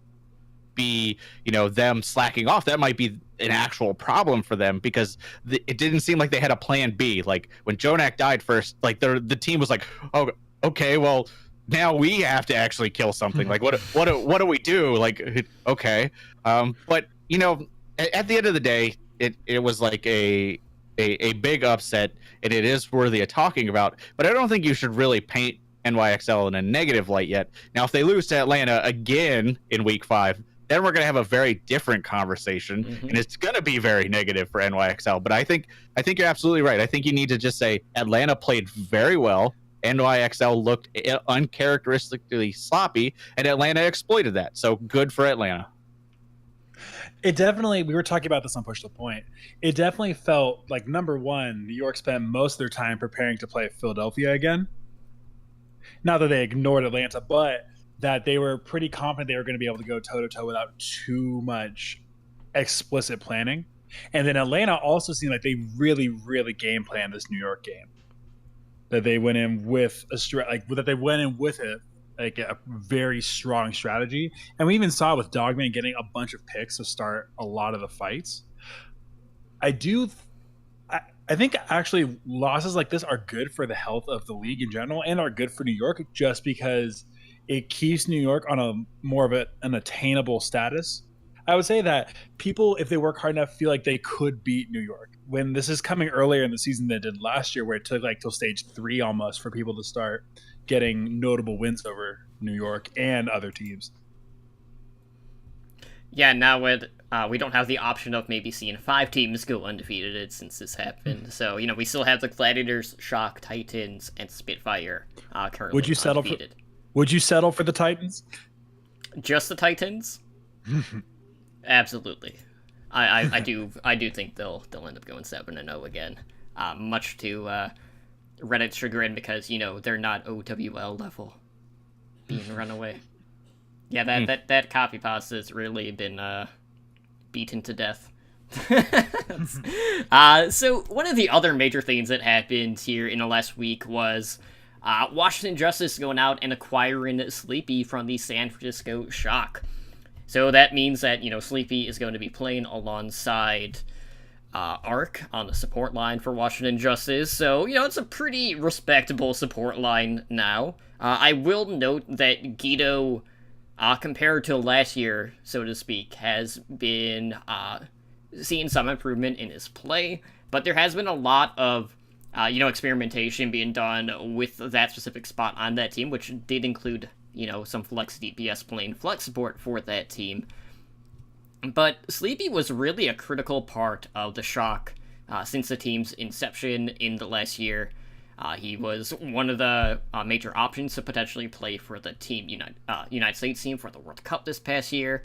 be, them slacking off. That might be an actual problem for them, because it didn't seem like they had a plan B. Like when JJoNak died first, like the team was like, oh, okay, well now we have to actually kill something. Like what do we do? Like, okay. But at the end of the day, it was like a big upset, and it is worthy of talking about. But I don't think you should really paint NYXL in a negative light yet. Now, if they lose to Atlanta again in Week 5, then we're going to have a very different conversation, and it's going to be very negative for NYXL. But I think you're absolutely right. I think you need to just say Atlanta played very well. NYXL looked uncharacteristically sloppy, and Atlanta exploited that. So good for Atlanta. It definitely, we were talking about this on Push the Point. It definitely felt like, number one, New York spent most of their time preparing to play Philadelphia again. Not that they ignored Atlanta, but that they were pretty confident they were going to be able to go toe-to-toe without too much explicit planning. And then Atlanta also seemed like they really, really game planned this New York game. That they went in with a very strong strategy, and we even saw with Dogman getting a bunch of picks to start a lot of the fights. I think actually losses like this are good for the health of the league in general, and are good for New York just because it keeps New York on a more of an attainable status. I would say that people, if they work hard enough, feel like they could beat New York. When this is coming earlier in the season than it did last year, where it took like till stage 3 almost for people to start getting notable wins over New York and other teams. Yeah, now with we don't have the option of maybe seeing 5 teams go undefeated since this happened. So, we still have the Gladiators, Shock, Titans, and Spitfire currently Would you settle undefeated. Would you settle for the Titans? Just the Titans? Absolutely. I do think they'll end up going 7-0 again. Much to Reddit's chagrin because, they're not OWL level being run away. Yeah, that copy pasta has really been beaten to death. So one of the other major things that happened here in the last week was Washington Justice going out and acquiring Sleepy from the San Francisco Shock. So that means that, Sleepy is going to be playing alongside Arc on the support line for Washington Justice. So, it's a pretty respectable support line now. I will note that Guido, compared to last year, so to speak, has been seeing some improvement in his play. But there has been a lot of, experimentation being done with that specific spot on that team, which did include some flex DPS playing flex support for that team. But Sleepy was really a critical part of the Shock since the team's inception in the last year. He was one of the major options to potentially play for the team United States team for the World Cup this past year,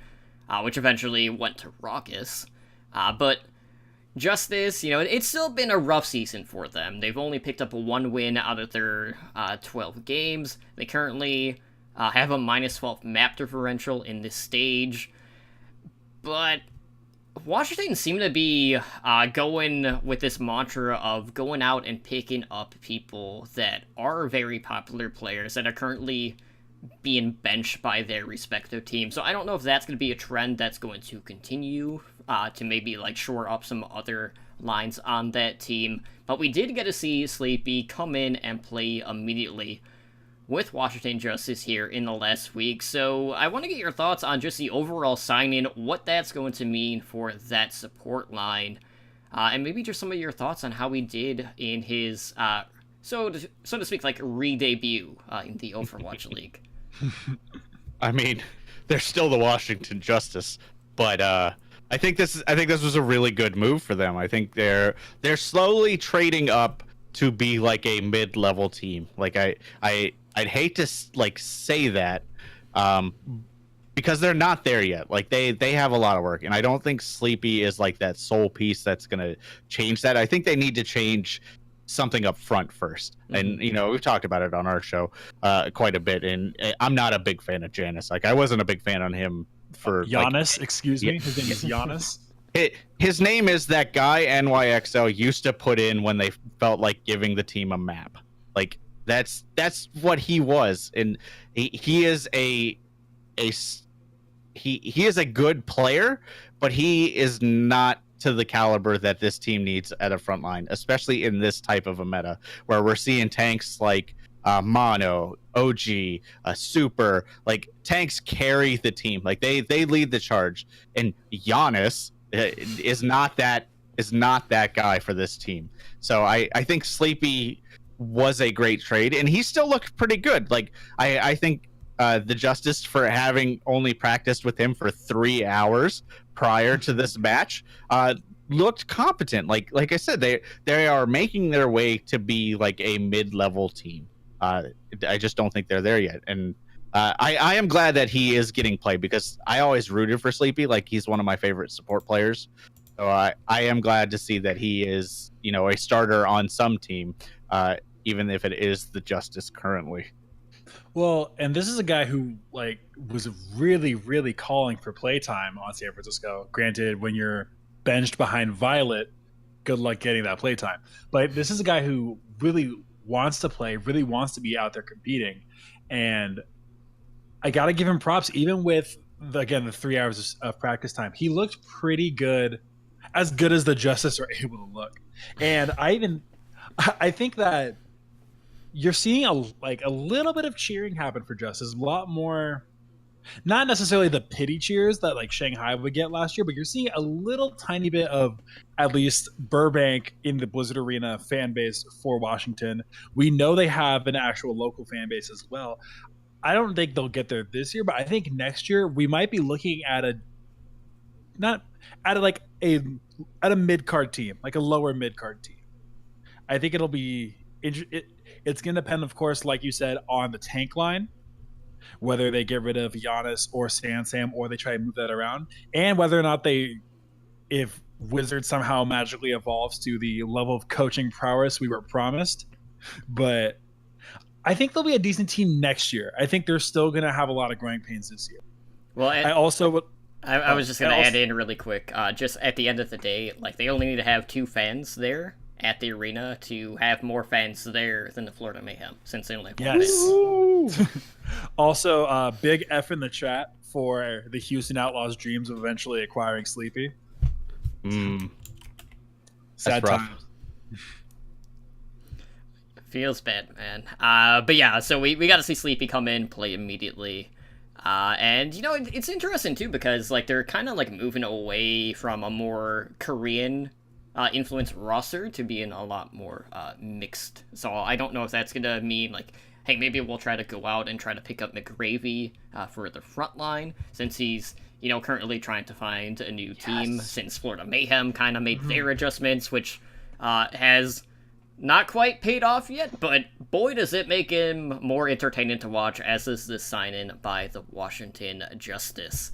which eventually went to Raucus. But Justice, it's still been a rough season for them. They've only picked up 1 win out of their 12 games. They currently have a -12 map differential in this stage. But Washington seemed to be going with this mantra of going out and picking up people that are very popular players that are currently being benched by their respective teams. So I don't know if that's going to be a trend that's going to continue to maybe shore up some other lines on that team. But we did get to see Sleepy come in and play immediately with Washington Justice here in the last week. So I want to get your thoughts on just the overall signing, what that's going to mean for that support line, and maybe just some of your thoughts on how he did in his, so to speak, re-debut in the Overwatch League. I mean, they're still the Washington Justice, but I think this was a really good move for them. I think they're slowly trading up to be a mid-level team. I'd hate to say that because they're not there yet. They have a lot of work, and I don't think Sleepy is that sole piece that's going to change that. I think they need to change something up front first. Mm-hmm. And we've talked about it on our show quite a bit, and I'm not a big fan of Janus. I wasn't a big fan on him for Giannis. Excuse me, his name is Giannis. His name is that guy NYXL used to put in when they felt like giving the team a map. That's what he was, and he is he is a good player, but he is not to the caliber that this team needs at a front line, especially in this type of a meta where we're seeing tanks like Mono, OG, Super, tanks carry the team, they lead the charge, and Giannis is not that guy for this team. So I think Sleepy was a great trade, and he still looked pretty good. I think the Justice, for having only practiced with him for 3 hours prior to this match, looked competent. Like I said, they are making their way to be a mid-level team. I just don't think they're there yet, and I am glad that he is getting played because I always rooted for Sleepy. He's one of my favorite support players. So I am glad to see that he is, a starter on some team, even if it is the Justice currently. Well, and this is a guy who was really, really calling for playtime on San Francisco. Granted, when you're benched behind Violet, good luck getting that playtime. But this is a guy who really wants to play, really wants to be out there competing, and I got to give him props. Even with the 3 hours of practice time, he looked pretty good, as good as the Justice are able to look. And I think that you're seeing a little bit of cheering happen for Justice, a lot more. Not necessarily the pity cheers that like Shanghai would get last year, but you're seeing a little tiny bit of at least Burbank in the Blizzard Arena fan base for Washington. We know they have an actual local fan base as well. I don't think they'll get there this year, but I think next year we might be looking at a mid card team, like a lower mid card team. I think it'll be it's going to depend, of course, like you said, on the tank line, whether they get rid of Giannis or Sam, or they try to move that around, and whether or not if Wizard somehow magically evolves to the level of coaching prowess we were promised. But I think they'll be a decent team next year. I think they're still going to have a lot of growing pains this year. Well, I was just going to add in really quick, just at the end of the day, like they only need to have 2 fans there at the arena to have more fans there than the Florida Mayhem, since they only have 1 fan. Also, big F in the chat for the Houston Outlaws' dreams of eventually acquiring Sleepy. Sad times. Feels bad, man. But yeah, so we got to see Sleepy come in, play immediately. And, you know, it's interesting, too, because, like, they're kind of, like, moving away from a more Korean influenced roster to being a lot more mixed. So I don't know if that's going to mean, like, hey, maybe we'll try to go out and try to pick up McGravy for the front line, since he's, you know, currently trying to find a new team, since Florida Mayhem kind of made their adjustments, which has not quite paid off yet, but boy does it make him more entertaining to watch, as is the sign-in by the Washington Justice.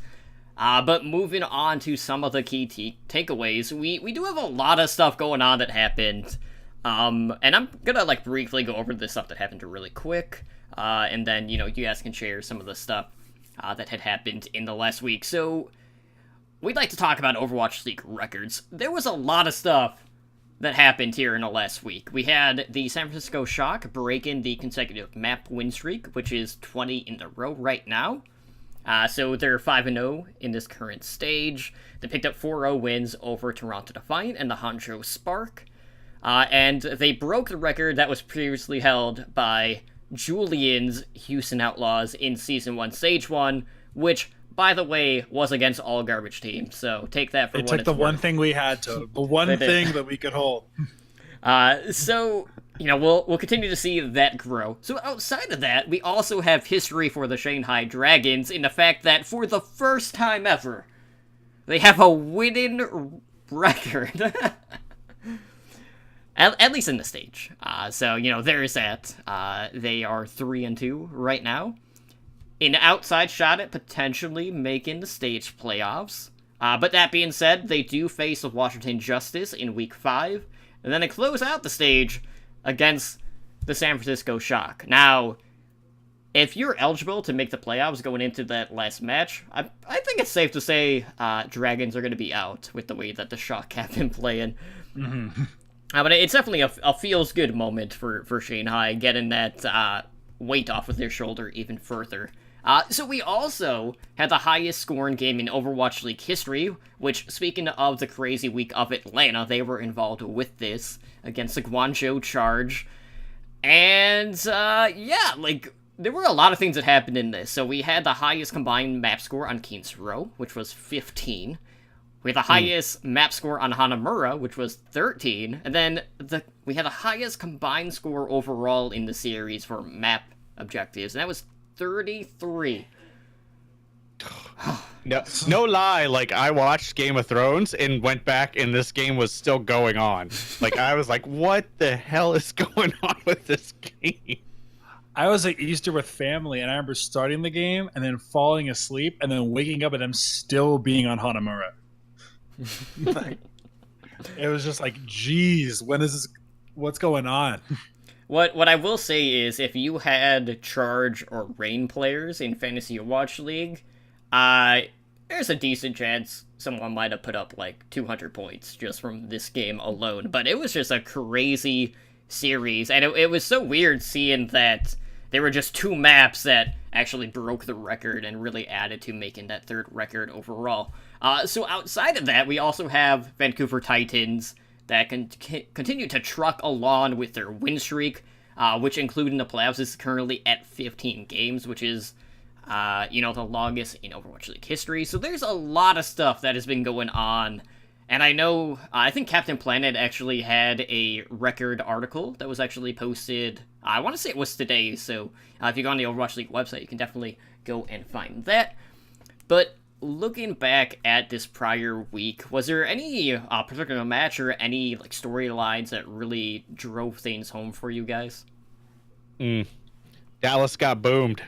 But moving on to some of the key takeaways, we do have a lot of stuff going on that happened, and I'm gonna, like, briefly go over the stuff that happened really quick, and then, you know, you guys can share some of the stuff that had happened in the last week. So, we'd like to talk about Overwatch League records. There was a lot of stuff that happened here in the last week. We had the San Francisco Shock breaking the consecutive map win streak, which is 20 in a row right now. So they're 5-0 in this current stage. They picked up 4-0 wins over Toronto Defiant and the Hangzhou Spark. And they broke the record that was previously held by Julian's Houston Outlaws in Season 1 Stage 1, which, by the way, was against all garbage teams, so take that for what it's worth. It took the one thing we had to, the one thing that we could hold. So, you know, we'll continue to see that grow. So outside of that, we also have history for the Shanghai Dragons in the fact that for the first time ever, they have a winning record. At least in the stage. So, you know, there's that. They are 3-2 right now. An outside shot at potentially making the stage playoffs. But that being said, they do face the Washington Justice in Week 5. And then they close out the stage against the San Francisco Shock. Now, if you're eligible to make the playoffs going into that last match, I think it's safe to say Dragons are going to be out with the way that the Shock have been playing. Mm-hmm. But it's definitely a feels-good moment for Shanghai, getting that weight off of their shoulder even further. So we also had the highest scoring game in Overwatch League history, which, speaking of the crazy week of Atlanta, they were involved with this against the Guangzhou Charge. And, yeah, like, there were a lot of things that happened in this. So we had the highest combined map score on King's Row, which was 15. We had the highest map score on Hanamura, which was 13. And then we had the highest combined score overall in the series for map objectives, and that was 33. No lie, like, I watched Game of Thrones and went back and this game was still going on. Like, I was like, what the hell is going on with this game? I was at Easter with family, and I remember starting the game and then falling asleep and then waking up and them still being on Hanamura. Like, it was just like, geez, when is this? What's going on? What I will say is, if you had Charge or Rain players in Fantasy Overwatch League, there's a decent chance someone might have put up like 200 points just from this game alone. But it was just a crazy series, and it was so weird seeing that there were just 2 maps that actually broke the record and really added to making that 3rd record overall. So outside of that, we also have Vancouver Titans that can continue to truck along with their win streak, which including the playoffs is currently at 15 games, which is the longest in Overwatch League history. So there's a lot of stuff that has been going on. And I know, I think Captain Planet actually had a record article that was actually posted, I want to say it was today, so if you go on the Overwatch League website, you can definitely go and find that. But looking back at this prior week, was there any particular match or any like storylines that really drove things home for you guys? Dallas got boomed.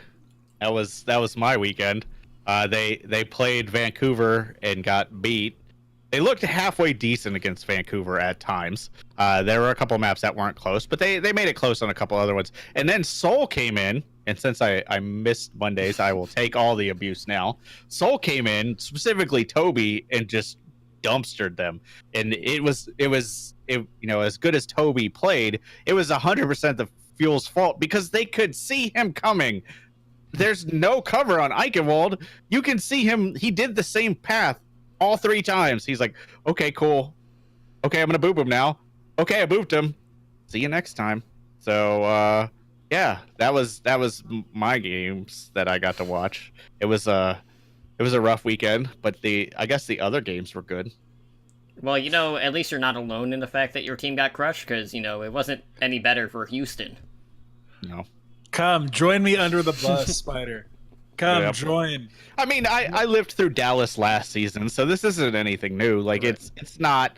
That was my weekend. They played Vancouver and got beat. They looked halfway decent against Vancouver at times. There were a couple maps that weren't close, but they made it close on a couple other ones. And then Seoul came in, and since I missed Mondays, I will take all the abuse now. Seoul came in, specifically Toby, and just dumpstered them. And it was as good as Toby played, it was 100% the Fuel's fault because they could see him coming. There's no cover on Eichenwald. You can see him. He did the same path all 3 times. He's like, okay, cool. Okay, I'm gonna boop him now. Okay, I booped him. See you next time. So yeah, that was my games that I got to watch. It was a rough weekend, but I guess the other games were good. Well, at least you're not alone in the fact that your team got crushed, because it wasn't any better for Houston. No. Come join me under the bus, Spider. Come join. I mean, I lived through Dallas last season, so this isn't anything new. Like, right. It's not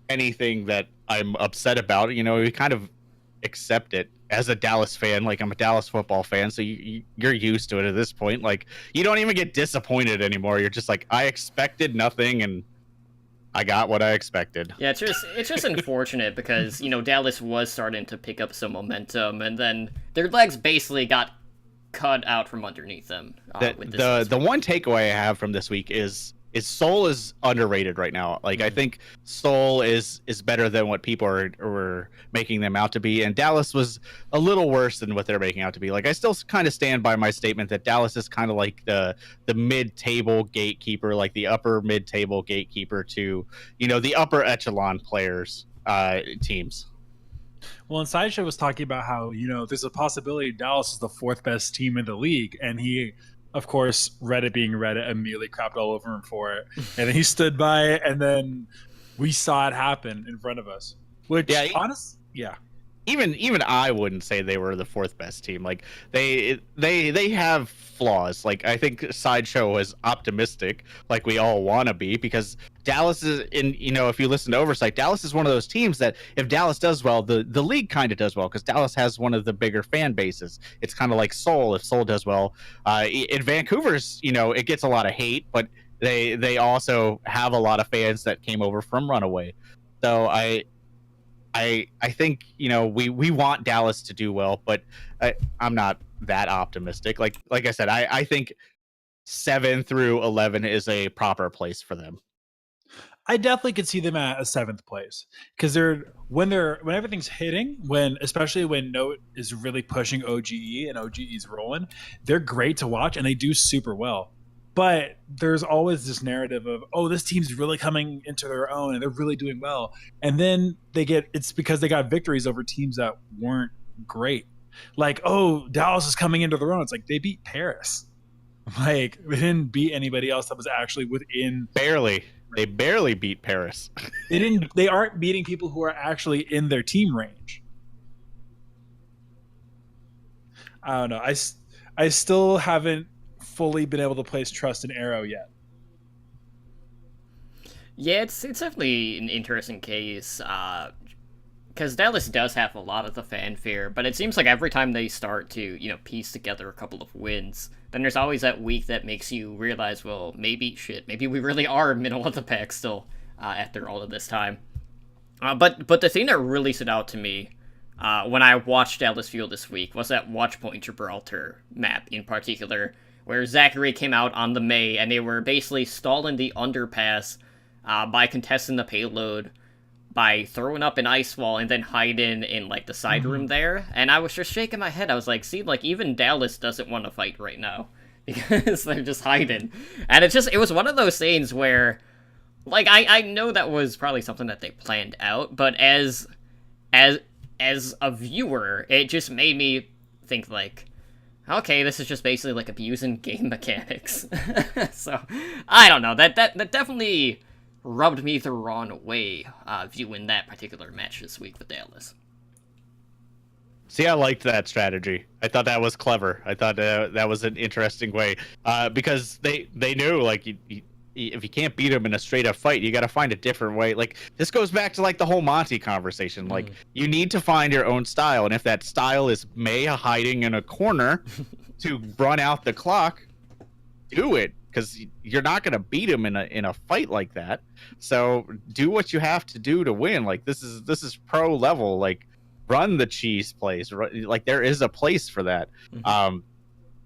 anything that I'm upset about. We kind of accept it as a Dallas fan. Like, I'm a Dallas football fan, so you're used to it at this point. Like, you don't even get disappointed anymore. You're just like, I expected nothing, and I got what I expected. Yeah, it's just unfortunate because Dallas was starting to pick up some momentum, and then their legs basically got cut out from underneath them. The one takeaway I have from this week is Seoul is underrated right now. Like, I think Seoul is better than what people are making them out to be, and Dallas was a little worse than what they're making out to be. Like, I still kind of stand by my statement that Dallas is kind of like the mid-table gatekeeper, like the upper mid-table gatekeeper to the upper echelon players teams. Well, and Sideshow was talking about how, there's a possibility Dallas is the 4th best team in the league. And he, of course, Reddit being Reddit, immediately crapped all over him for it. And then he stood by it, and then we saw it happen in front of us. Which, Even I wouldn't say they were the 4th best team. Like, they have flaws. Like, I think Sideshow was optimistic, like we all want to be, because Dallas is if you listen to Oversight, Dallas is one of those teams that if Dallas does well, the league kind of does well, because Dallas has one of the bigger fan bases. It's kind of like Seoul. If Seoul does well, in Vancouver's, it gets a lot of hate, but they also have a lot of fans that came over from Runaway. So I think we want Dallas to do well, but I'm not that optimistic. Like I said, I think 7 through 11 is a proper place for them. I definitely could see them at a 7th place, because when everything's hitting, especially when Note is really pushing OGE and OGE's rolling, they're great to watch and they do super well. But there's always this narrative of, this team's really coming into their own and they're really doing well. And then it's because they got victories over teams that weren't great. Like, Dallas is coming into their own. It's like they beat Paris. Like, they didn't beat anybody else that was actually within. Barely. They barely beat Paris. They aren't beating people who are actually in their team range. I don't know. I still haven't fully been able to place trust in Arrow yet. Yeah, it's definitely an interesting case, because Dallas does have a lot of the fanfare, but it seems like every time they start to, piece together a couple of wins, then there's always that week that makes you realize, well, maybe we really are middle of the pack still, after all of this time. But the thing that really stood out to me, when I watched Dallas Fuel this week was that Watchpoint Gibraltar map in particular, where Zachary came out on the Mei, and they were basically stalling the underpass by contesting the payload, by throwing up an ice wall and then hiding in, like, the side room there. And I was just shaking my head. I was like, see, like, even Dallas doesn't want to fight right now. Because they're just hiding. And it was one of those scenes where, like, I know that was probably something that they planned out, but as a viewer, it just made me think, like, okay, this is just basically, like, abusing game mechanics. So, I don't know, that definitely rubbed me the wrong way, viewing that particular match this week with Dallas. See, I liked that strategy. I thought that was clever. I thought that was an interesting way, because they knew, like, if you can't beat them in a straight up fight, you got to find a different way. Like, this goes back to, like, the whole Monty conversation. Like, you need to find your own style, and if that style is Mei hiding in a corner to run out the clock, do it, because you're not going to beat him in a fight like that. So do what you have to do to win. Like, this is pro level. Like, run the cheese plays. Like, there is a place for that.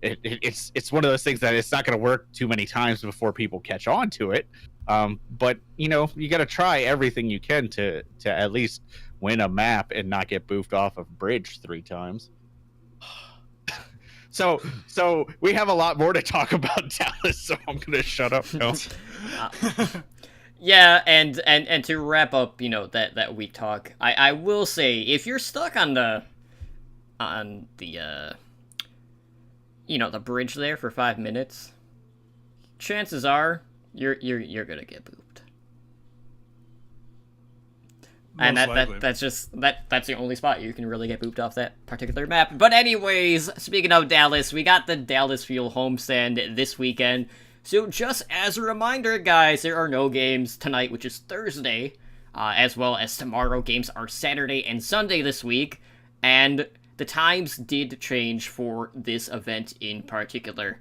It's one of those things that it's not going to work too many times before people catch on to it. But you got to try everything you can to at least win a map and not get boofed off of bridge 3 times. So we have a lot more to talk about Dallas, so I'm going to shut up now. Yeah, and to wrap up, that week talk, I will say, if you're stuck on the the bridge there for 5 minutes, chances are you're gonna get booped. And that's the only spot you can really get booped off that particular map. But anyways, speaking of Dallas, we got the Dallas Fuel homestand this weekend. So just as a reminder, guys, there are no games tonight, which is Thursday, as well as tomorrow. Games are Saturday and Sunday this week, and the times did change for this event in particular.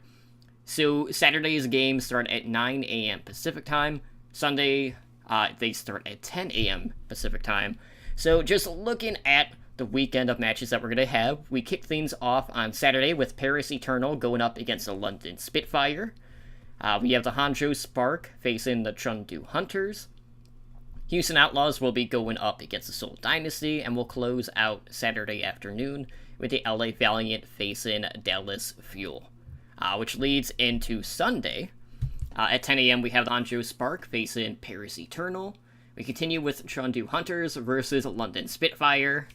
So Saturday's games start at 9 a.m. Pacific time. Sunday, they start at 10 a.m. Pacific time. So just looking at the weekend of matches that we're going to have, we kick things off on Saturday with Paris Eternal going up against the London Spitfire. We have the Hangzhou Spark facing the Chengdu Hunters. Houston Outlaws will be going up against the Seoul Dynasty, and we'll close out Saturday afternoon with the LA Valiant facing Dallas Fuel, which leads into Sunday. At 10 a.m., we have the Hangzhou Spark facing Paris Eternal. We continue with Chengdu Hunters versus London Spitfire.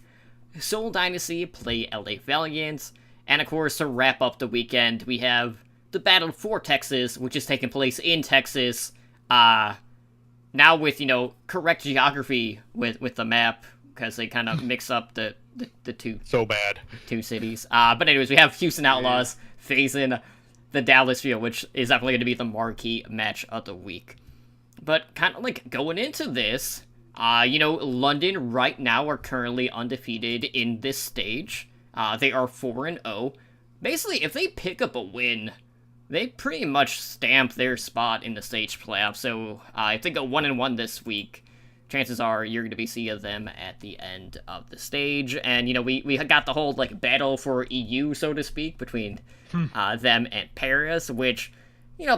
Seoul Dynasty play LA Valiant. And of course, to wrap up the weekend, we have the Battle for Texas, which is taking place in Texas. Now with, correct geography with the map, because they kind of mix up the two. So bad. Two cities. But anyways, we have Houston Outlaws facing the Dallas Fuel, which is definitely going to be the marquee match of the week. But kind of like going into this, London right now are currently undefeated in this stage. They are 4-0. Basically, if they pick up a win, they pretty much stamp their spot in the stage playoff. So if they go 1-1 this week, chances are you're going to be seeing them at the end of the stage. And, we got the whole, battle for EU, so to speak, between them and Paris, which,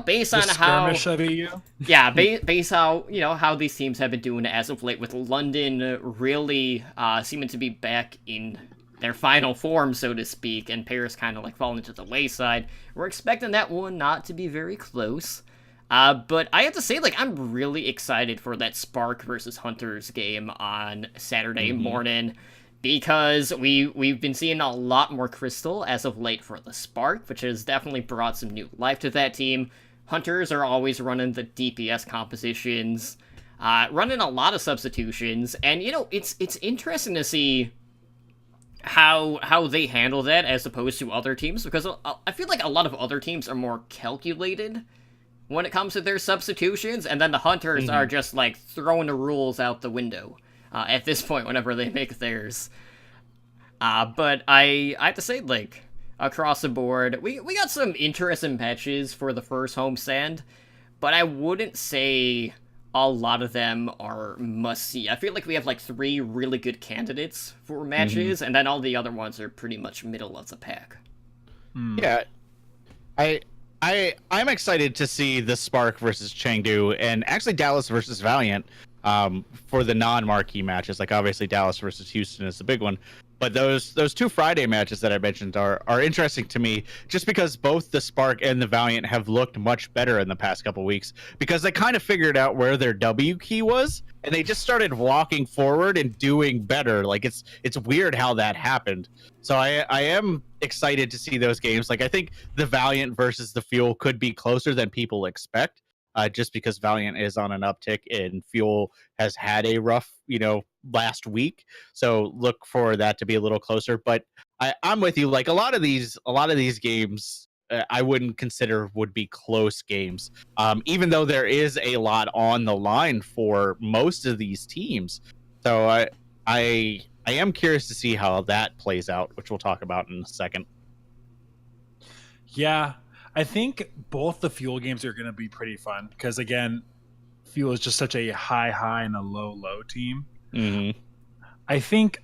based on how... skirmish of EU? Yeah, based how, how these teams have been doing as of late, with London really seeming to be back in their final form, so to speak, and Paris kind of, falling to the wayside. We're expecting that one not to be very close. But I have to say, I'm really excited for that Spark versus Hunters game on Saturday morning, because we've been seeing a lot more Crystal as of late for the Spark, which has definitely brought some new life to that team. Hunters are always running the DPS compositions, running a lot of substitutions, and, it's interesting to see how they handle that as opposed to other teams, because I feel like a lot of other teams are more calculated when it comes to their substitutions, and then the Hunters are just, throwing the rules out the window at this point whenever they make theirs. But I have to say, across the board, we got some interesting matches for the first homestand, but I wouldn't say a lot of them are must-see. I feel like we have, 3 really good candidates for matches, and then all the other ones are pretty much middle of the pack. Yeah. I'm excited to see the Spark versus Chengdu and actually Dallas versus Valiant for the non-marquee matches. Like obviously Dallas versus Houston is the big one, but those two Friday matches that I mentioned are interesting to me just because both the Spark and the Valiant have looked much better in the past couple weeks because they kind of figured out where their W key was and they just started walking forward and doing better. Like it's weird how that happened. So I am excited to see those games. Like I think the Valiant versus the Fuel could be closer than people expect, just because Valiant is on an uptick and Fuel has had a rough, last week. So look for that to be a little closer. But I'm with you. Like a lot of these games, I wouldn't consider would be close games, even though there is a lot on the line for most of these teams. So I am curious to see how that plays out, which we'll talk about in a second. Yeah, I think both the Fuel games are going to be pretty fun because, again, Fuel is just such a high and a low team. Mm-hmm. I think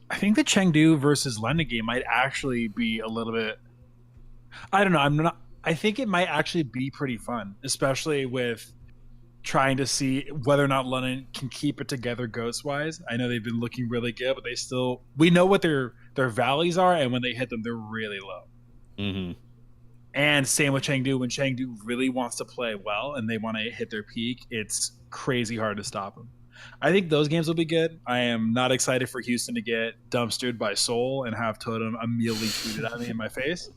the Chengdu versus London game might actually be a little bit. I don't know. I think it might actually be pretty fun, especially with trying to see whether or not London can keep it together ghost wise. I know they've been looking really good, but we know what their valleys are, and when they hit them, they're really low. Mm-hmm. And same with Chengdu. When Chengdu really wants to play well and they want to hit their peak, it's crazy hard to stop them. I think those games will be good. I am not excited for Houston to get dumpstered by Seoul and have Totem immediately tweeted at me in my face.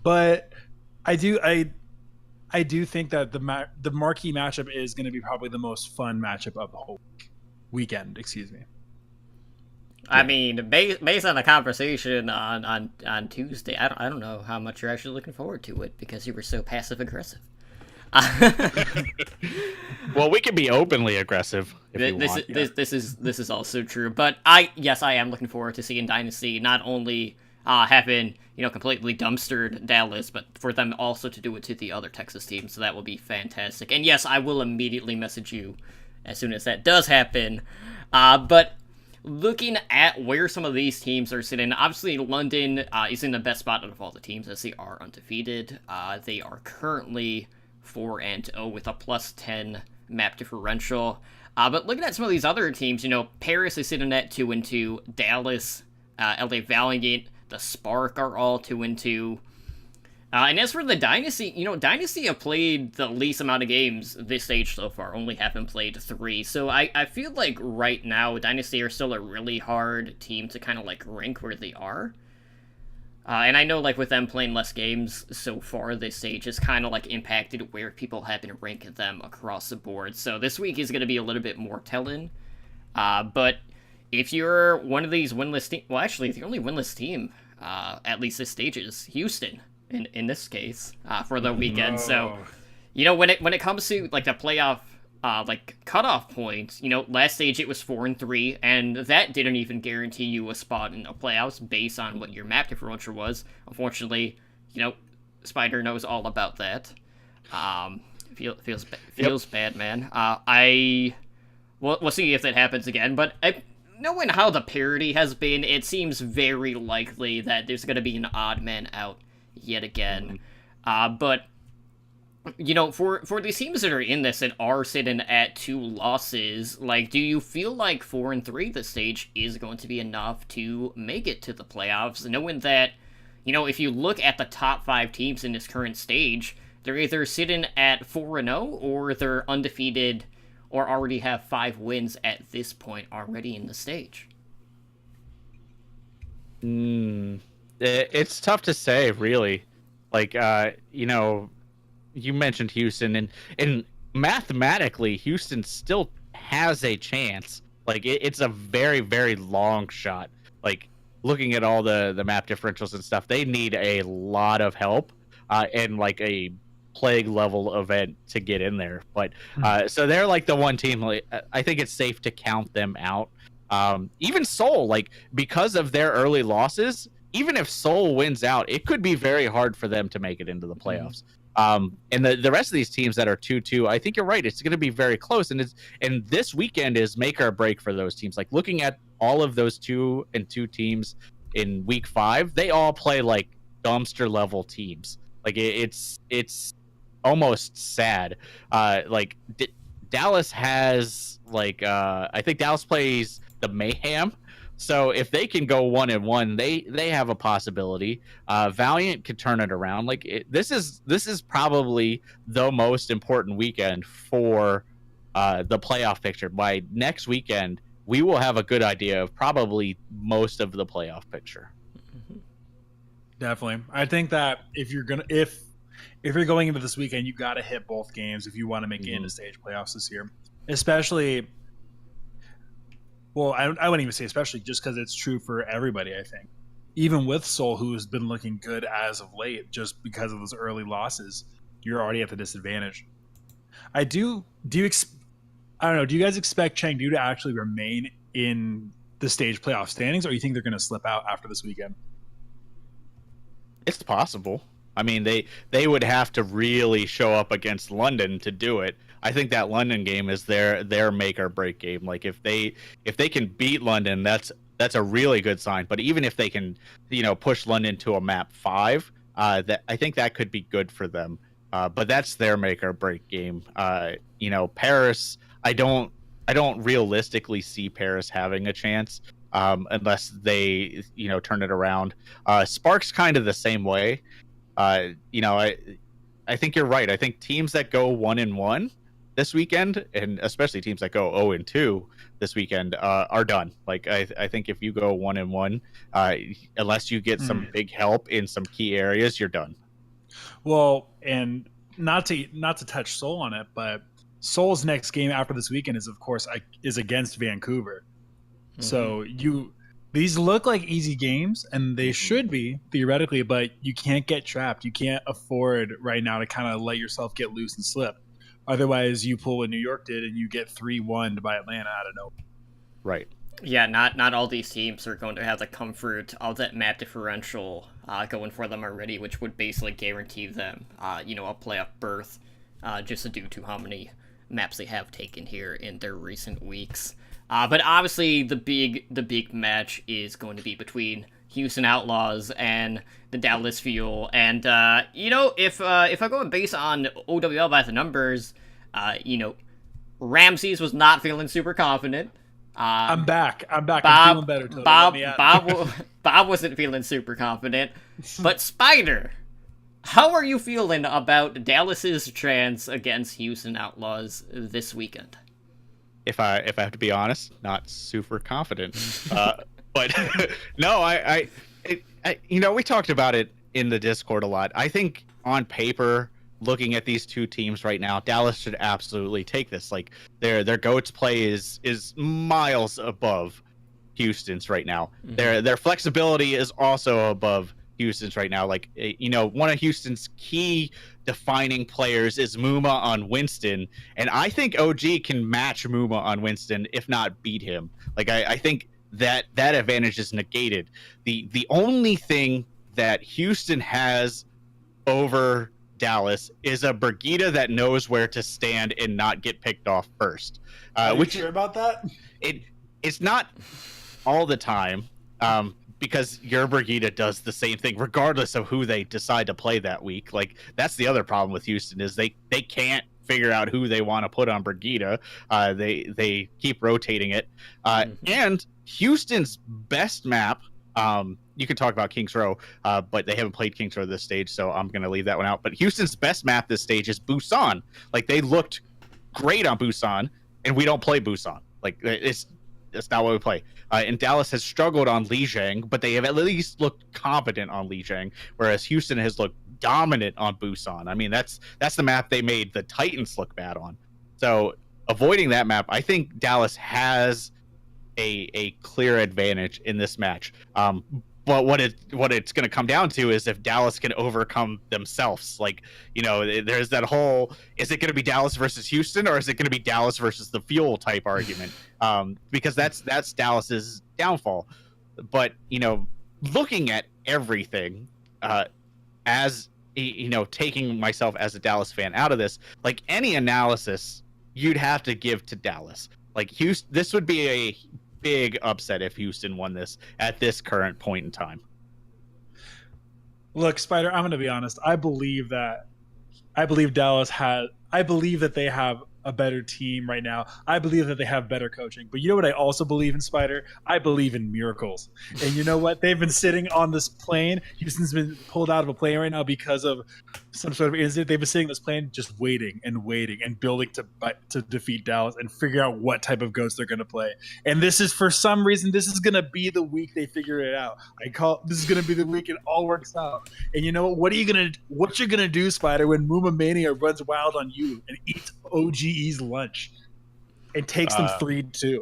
But I do think that the marquee matchup is going to be probably the most fun matchup of the whole weekend. Excuse me. I mean, based on the conversation on Tuesday, I don't know how much you're actually looking forward to it because you were so passive aggressive. Well, we can be openly aggressive if you want. This is also true, but I am looking forward to seeing Dynasty not only having completely dumpstered Dallas, but for them also to do it to the other Texas teams. So that will be fantastic. And yes, I will immediately message you as soon as that does happen. But looking at where some of these teams are sitting, obviously London is in the best spot out of all the teams as they are undefeated. They are currently 4-0 with a +10 map differential. But looking at some of these other teams, Paris is sitting at 2-2. Dallas, LA Valiant, the Spark are all 2-2. And as for the Dynasty, Dynasty have played the least amount of games this stage so far, only haven't played 3. So I feel like right now, Dynasty are still a really hard team to kind of rank where they are. And I know with them playing less games so far, this stage has kind of impacted where people have been ranking them across the board. So this week is going to be a little bit more telling. But if you're one of these winless teams, well, actually, the only winless team, at least this stage, is Houston. In this case, for the weekend. So, when it comes to the playoff cutoff point, last stage it was 4-3, and that didn't even guarantee you a spot in the playoffs based on what your map differential was. Unfortunately, Spider knows all about that. Feels bad, man. We'll see if that happens again, but knowing how the parity has been, it seems very likely that there's going to be an odd man out yet again. But for these teams that are in this and are sitting at 2 losses, do you feel like 4-3 this stage is going to be enough to make it to the playoffs, knowing that if you look at the top 5 teams in this current stage, they're either sitting at 4-0 or they're undefeated or already have 5 wins at this point already in the stage? It's tough to say, really. You mentioned Houston, and mathematically, Houston still has a chance. It's a very, very long shot. Looking at all the map differentials and stuff, they need a lot of help and a plague level event to get in there. But so they're the one team. I think it's safe to count them out. Even Seoul, because of their early losses, even if Seoul wins out, it could be very hard for them to make it into the playoffs. And the rest of these teams that are 2-2, I think you're right. It's going to be very close, and this weekend is make or break for those teams. Looking at all of those 2-2 teams in week 5, they all play dumpster level teams. Like it's almost sad. Dallas has I think Dallas plays the Mayhem. So if they can go 1-1, they have a possibility. Valiant could turn it around. This is probably the most important weekend for the playoff picture. By next weekend, we will have a good idea of probably most of the playoff picture. Definitely. I think that if you're going into this weekend, you got to hit both games if you want to make it into stage playoffs this year. Especially, well, I wouldn't even say especially, just because it's true for everybody, I think. Even with Seoul, who has been looking good as of late, just because of those early losses, you're already at the disadvantage. I don't know, do you guys expect Chengdu to actually remain in the stage playoff standings, or you think they're going to slip out after this weekend? It's possible. I mean, they would have to really show up against London to do it. I think that London game is their make or break game. Like if they can beat London, that's a really good sign. But even if they can, push London to a map 5, that I think that could be good for them. But that's their make or break game. Paris, I don't realistically see Paris having a chance. Unless they, turn it around. Spark's kind of the same way. I think you're right. I think teams that go 1-1 this weekend, and especially teams that go 0-2 this weekend, are done. Like I think if you go 1-1, unless you get some big help in some key areas, you're done. Well, and not to touch Seoul on it, but Seoul's next game after this weekend is against Vancouver. So these look like easy games, and they should be theoretically, but you can't get trapped. You can't afford right now to kind of let yourself get loose and slip. Otherwise, you pull what New York did, and you get 3-1 by Atlanta out of nowhere. Right. Yeah, not all these teams are going to have the comfort of that map differential going for them already, which would basically guarantee them, a playoff berth, just due to how many maps they have taken here in their recent weeks. But obviously, the big match is going to be between Houston Outlaws and the Dallas Fuel. And if I go based on OWL by the numbers, Ramses was not feeling super confident. I'm back. I'm feeling better. Bob wasn't feeling super confident. But Spider, how are you feeling about Dallas's chance against Houston Outlaws this weekend? If I have to be honest, not super confident. But no, we talked about it in the Discord a lot. I think on paper, looking at these two teams right now, Dallas should absolutely take this. Like their GOATS play is miles above Houston's right now. Mm-hmm. Their flexibility is also above Houston's right now. Like, one of Houston's key defining players is Muma on Winston, and I think OG can match Muma on Winston, if not beat him. Like, I think that advantage is negated. The only thing that Houston has over Dallas is a Brigida that knows where to stand and not get picked off first. Are you sure about that? It's not all the time. Because your Brigida does the same thing regardless of who they decide to play that week. Like, that's the other problem with Houston is they can't figure out who they want to put on Brigida. They keep rotating it. And Houston's best map, you can talk about Kings Row, but they haven't played Kings Row this stage, so I'm going to leave that one out. But Houston's best map this stage is Busan. Like, they looked great on Busan, and we don't play Busan. Like, that's not what we play. And Dallas has struggled on Lijiang, but they have at least looked competent on Lijiang, whereas Houston has looked dominant on Busan. I mean, that's the map they made the Titans look bad on. So avoiding that map, I think Dallas has a clear advantage in this match. But what it's going to come down to is if Dallas can overcome themselves. Like, there's that whole, is it going to be Dallas versus Houston, or is it going to be Dallas versus the Fuel type argument? Because that's Dallas's downfall. But, looking at everything, as, taking myself as a Dallas fan out of this, like any analysis, you'd have to give to Dallas. Like, Houston, this would be a big upset if Houston won this at this current point in time. Look, Spider, I'm going to be honest. I believe that they have a better team right now. I believe that they have better coaching. But you know what I also believe in, Spider? I believe in miracles. And you know what? They've been sitting on this plane. Houston's been pulled out of a plane right now because of some sort of incident. They've been sitting on this plane just waiting and building to defeat Dallas and figure out what type of goats they're going to play. And this is, for some reason, this is going to be the week they figure it out. This is going to be the week it all works out. And you know what you're going to do, Spider, when Muma Mania runs wild on you and eats OGE's lunch and takes them 3-2.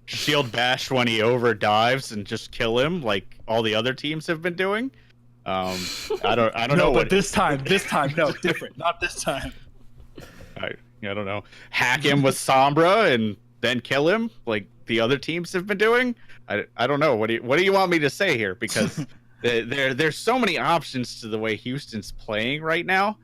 Shield bash when he over dives and just kill him like all the other teams have been doing. I don't know. But this time, no, different. Not this time. I don't know. Hack him with Sombra and then kill him like the other teams have been doing. I don't know. What do you want me to say here? Because there's so many options to the way Houston's playing right now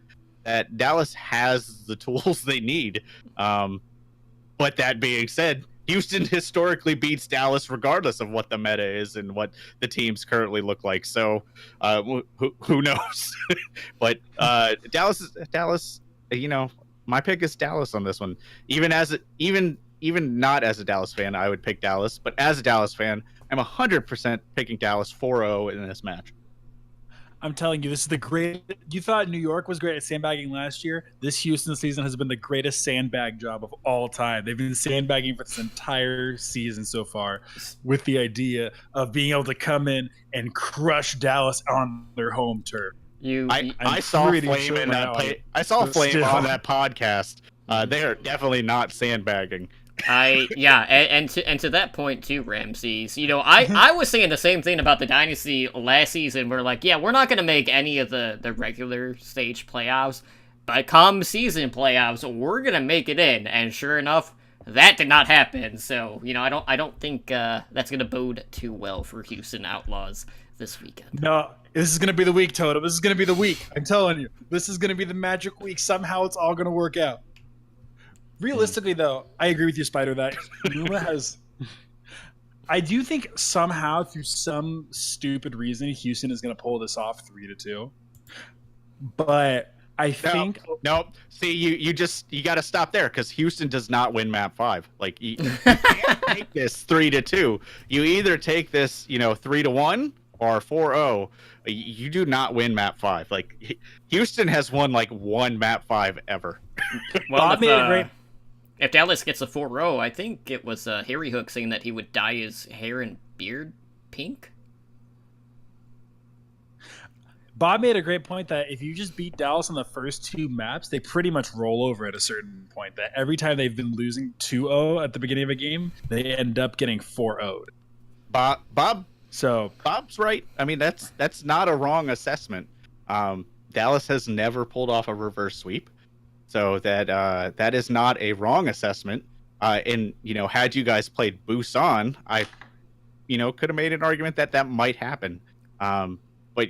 that Dallas has the tools they need. But that being said, Houston historically beats Dallas regardless of what the meta is and what the teams currently look like. So who knows? But Dallas. You know, my pick is Dallas on this one. Even not as a Dallas fan, I would pick Dallas. But as a Dallas fan, I'm 100% picking Dallas 4-0 in this match. I'm telling you, this is the great. You thought New York was great at sandbagging last year. This Houston season has been the greatest sandbag job of all time. They've been sandbagging for this entire season so far, with the idea of being able to come in and crush Dallas on their home turf. I saw Flame in that. I saw Flame on that podcast. They are definitely not sandbagging. And to that point too, Ramses, you know, I was saying the same thing about the Dynasty last season. We're like, yeah, we're not going to make any of the regular stage playoffs, but come season playoffs, we're going to make it in. And sure enough, that did not happen. So, you know, I don't think that's going to bode too well for Houston Outlaws this weekend. No, this is going to be the week, Toto. This is going to be the week. I'm telling you, this is going to be the magic week. Somehow it's all going to work out. Realistically, though, I agree with you, Spider, that Numa has... I do think somehow, through some stupid reason, Houston is going to pull this off 3-2. But I think... Nope. See, you got to stop there, because Houston does not win map 5. Like, you can't take this 3-2. You either take this, 3-1 or 4-0. You do not win map 5. Like, Houston has won, like, one map 5 ever. Well, if Dallas gets a 4-0, I think it was Harry Hook saying that he would dye his hair and beard pink. Bob made a great point that if you just beat Dallas on the first 2 maps, they pretty much roll over at a certain point. That every time they've been losing 2-0 at the beginning of a game, they end up getting 4-0'd. Bob's right. I mean, that's not a wrong assessment. Dallas has never pulled off a reverse sweep. So that is not a wrong assessment. And had you guys played Busan, I could have made an argument that might happen. But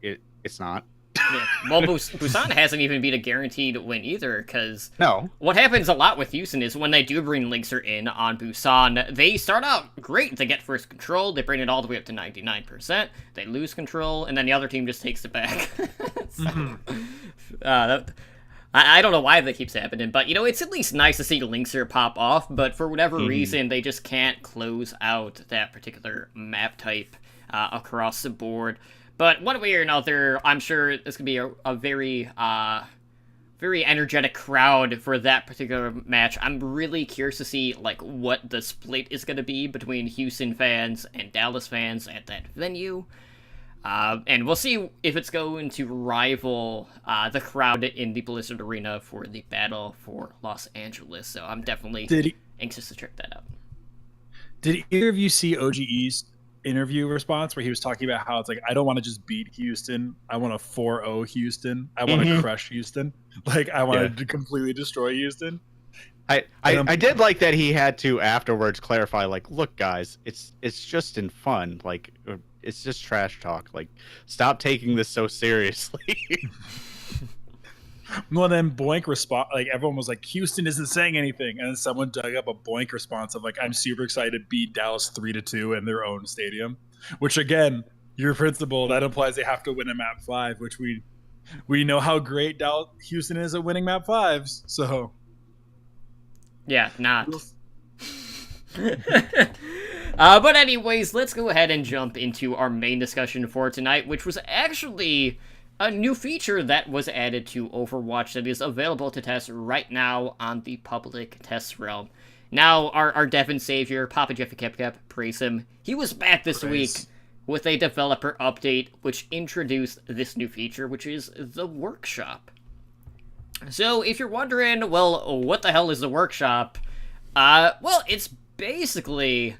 it's not. Yeah. Well, Busan hasn't even been a guaranteed win either, because no. What happens a lot with Houston is when they do bring Linkser in on Busan, they start out great. They get first control, they bring it all the way up to 99%, they lose control, and then the other team just takes it back. I don't know why that keeps happening, but, it's at least nice to see Linkser pop off, but for whatever reason, they just can't close out that particular map type across the board. But one way or another, I'm sure this could be a very, very energetic crowd for that particular match. I'm really curious to see, what the split is going to be between Houston fans and Dallas fans at that venue. And we'll see if it's going to rival the crowd in the Blizzard Arena for the Battle for Los Angeles. So I'm definitely anxious to check that out. Did either of you see OGE's interview response where he was talking about how it's like, I don't want to just beat Houston. I want to 4-0 Houston. I want to crush Houston. I want to completely destroy Houston. I did like that he had to afterwards clarify, look, guys, it's just in fun. It's just trash talk. Stop taking this so seriously. Well, then Boink everyone was like, Houston isn't saying anything, and then someone dug up a Boink response of I'm super excited to beat Dallas 3-2 in their own stadium, which again, your principle, that implies they have to win a map 5, which we know how great Houston is at winning map 5s. So yeah, not. But anyways, let's go ahead and jump into our main discussion for tonight, which was actually a new feature that was added to Overwatch that is available to test right now on the public test realm. Now, our Devin savior, Papa Jeffy Kepkep, praise him, he was back this week with a developer update which introduced this new feature, which is the Workshop. So, if you're wondering, well, what the hell is the Workshop? Well, it's basically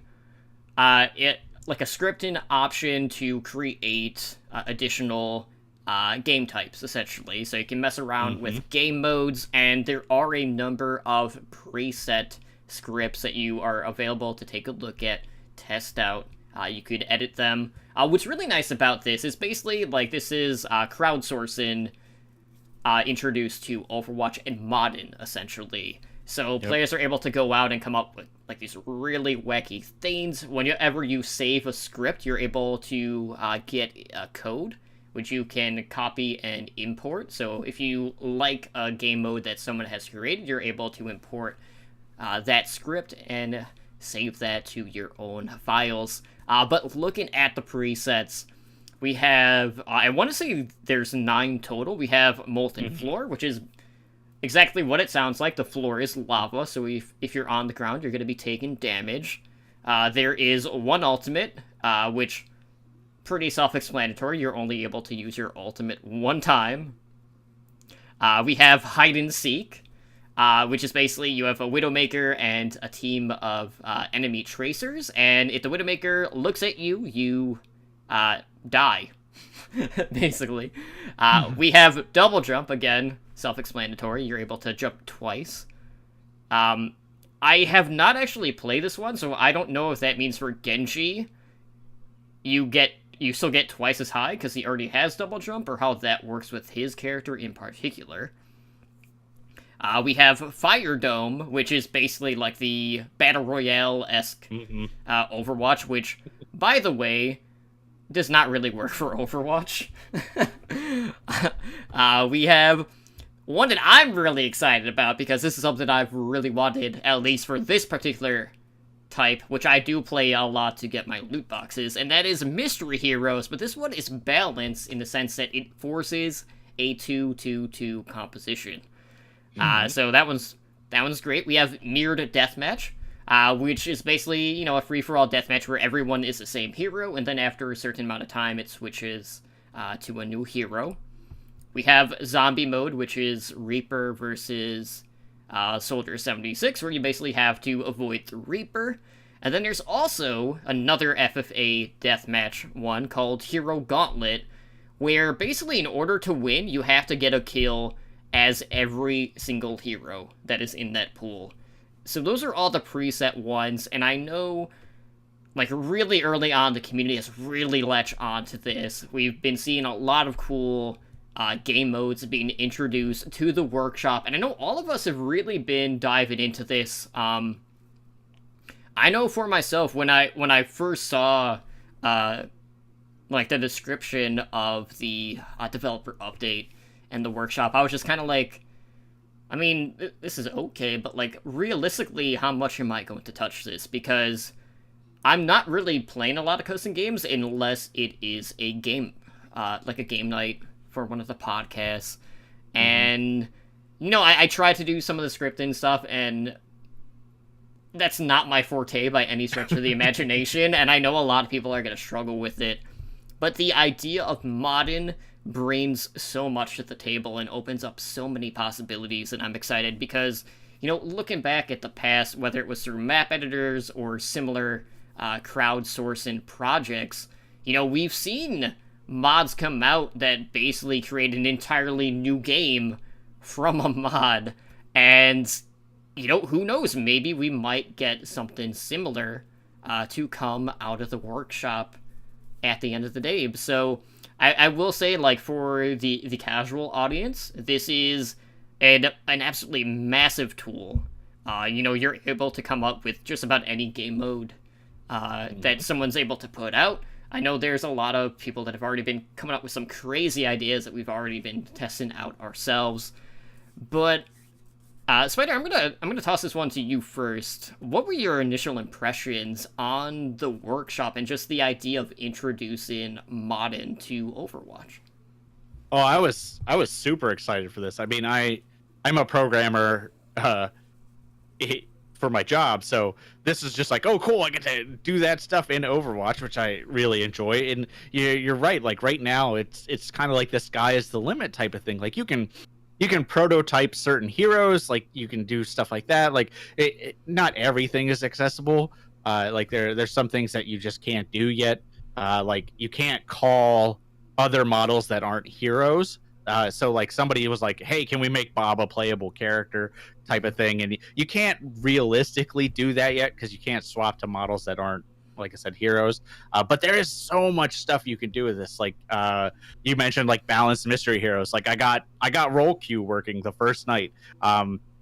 like a scripting option to create additional game types, essentially. So you can mess around with game modes, and there are a number of preset scripts that you are available to take a look at, test out. You could edit them. What's really nice about this is basically, like, this is crowdsourcing introduced to Overwatch and Moddin, essentially. So players are able to go out and come up with, like, these really wacky things. Whenever you save a script, you're able to get a code, which you can copy and import. So if you like a game mode that someone has created, you're able to import that script and save that to your own files. But looking at the presets, we have, I want to say there's 9 total. We have Molten Floor, which is exactly what it sounds like. The floor is lava, so if you're on the ground, you're going to be taking damage. There is one ultimate, which, pretty self-explanatory. You're only able to use your ultimate one time. We have Hide and Seek, which is basically you have a Widowmaker and a team of enemy tracers, and if the Widowmaker looks at you, you die, basically. We have Double Jump, again, self-explanatory. You're able to jump twice. I have not actually played this one, so I don't know if that means for Genji you still get twice as high because he already has Double Jump, or how that works with his character in particular. We have Fire Dome, which is basically like the Battle Royale-esque Overwatch, which, by the way, does not really work for Overwatch. We have one that I'm really excited about, because this is something I've really wanted, at least for this particular type, which I do play a lot to get my loot boxes, and that is Mystery Heroes, but this one is balanced in the sense that it forces a 2-2-2 composition. So that one's great. We have Mirrored Deathmatch, which is basically, you know, a free-for-all deathmatch where everyone is the same hero, and then after a certain amount of time it switches to a new hero. We have Zombie Mode, which is Reaper versus Soldier 76, where you basically have to avoid the Reaper. And then there's also another FFA deathmatch one called Hero Gauntlet, where basically in order to win, you have to get a kill as every single hero that is in that pool. So those are all the preset ones, and I know, like, really early on, the community has really latched on to this. We've been seeing a lot of cool game modes being introduced to the Workshop, and I know all of us have really been diving into this. I know for myself, when I first saw like the description of the developer update and the Workshop, I was just kind of like, I mean, this is okay, but, like, realistically, how much am I going to touch this? Because I'm not really playing a lot of custom games unless it is a game, like a game night for one of the podcasts. And, you know, I try to do some of the scripting stuff, and that's not my forte by any stretch of the imagination, and I know a lot of people are going to struggle with it. But the idea of modding brings so much to the table and opens up so many possibilities, and I'm excited because, you know, looking back at the past, whether it was through map editors or similar crowdsourcing projects, you know, we've seen mods come out that basically create an entirely new game from a mod, and, you know, who knows, maybe we might get something similar to come out of the Workshop at the end of the day. So I will say, like, for the casual audience, this is an absolutely massive tool. You know, you're able to come up with just about any game mode that someone's able to put out. I know there's a lot of people that have already been coming up with some crazy ideas that we've already been testing out ourselves. But Spider, I'm gonna toss this one to you first. What were your initial impressions on the workshop and just the idea of introducing modding to Overwatch? Oh, I was super excited for this. I mean, I'm a programmer for my job, so this is just like, oh, cool, I get to do that stuff in Overwatch, which I really enjoy. And you're right. Like right now, it's kind of like the sky is the limit type of thing. Like you can prototype certain heroes, like you can do stuff like that. Like not everything is accessible. Like there's some things that you just can't do yet. Like you can't call other models that aren't heroes. So like somebody was like, hey, can we make Bob a playable character type of thing? And you can't realistically do that yet because you can't swap to models that aren't, like I said, heroes. But there is so much stuff you can do with this. Like you mentioned, like balanced mystery heroes. Like I got roll queue working the first night.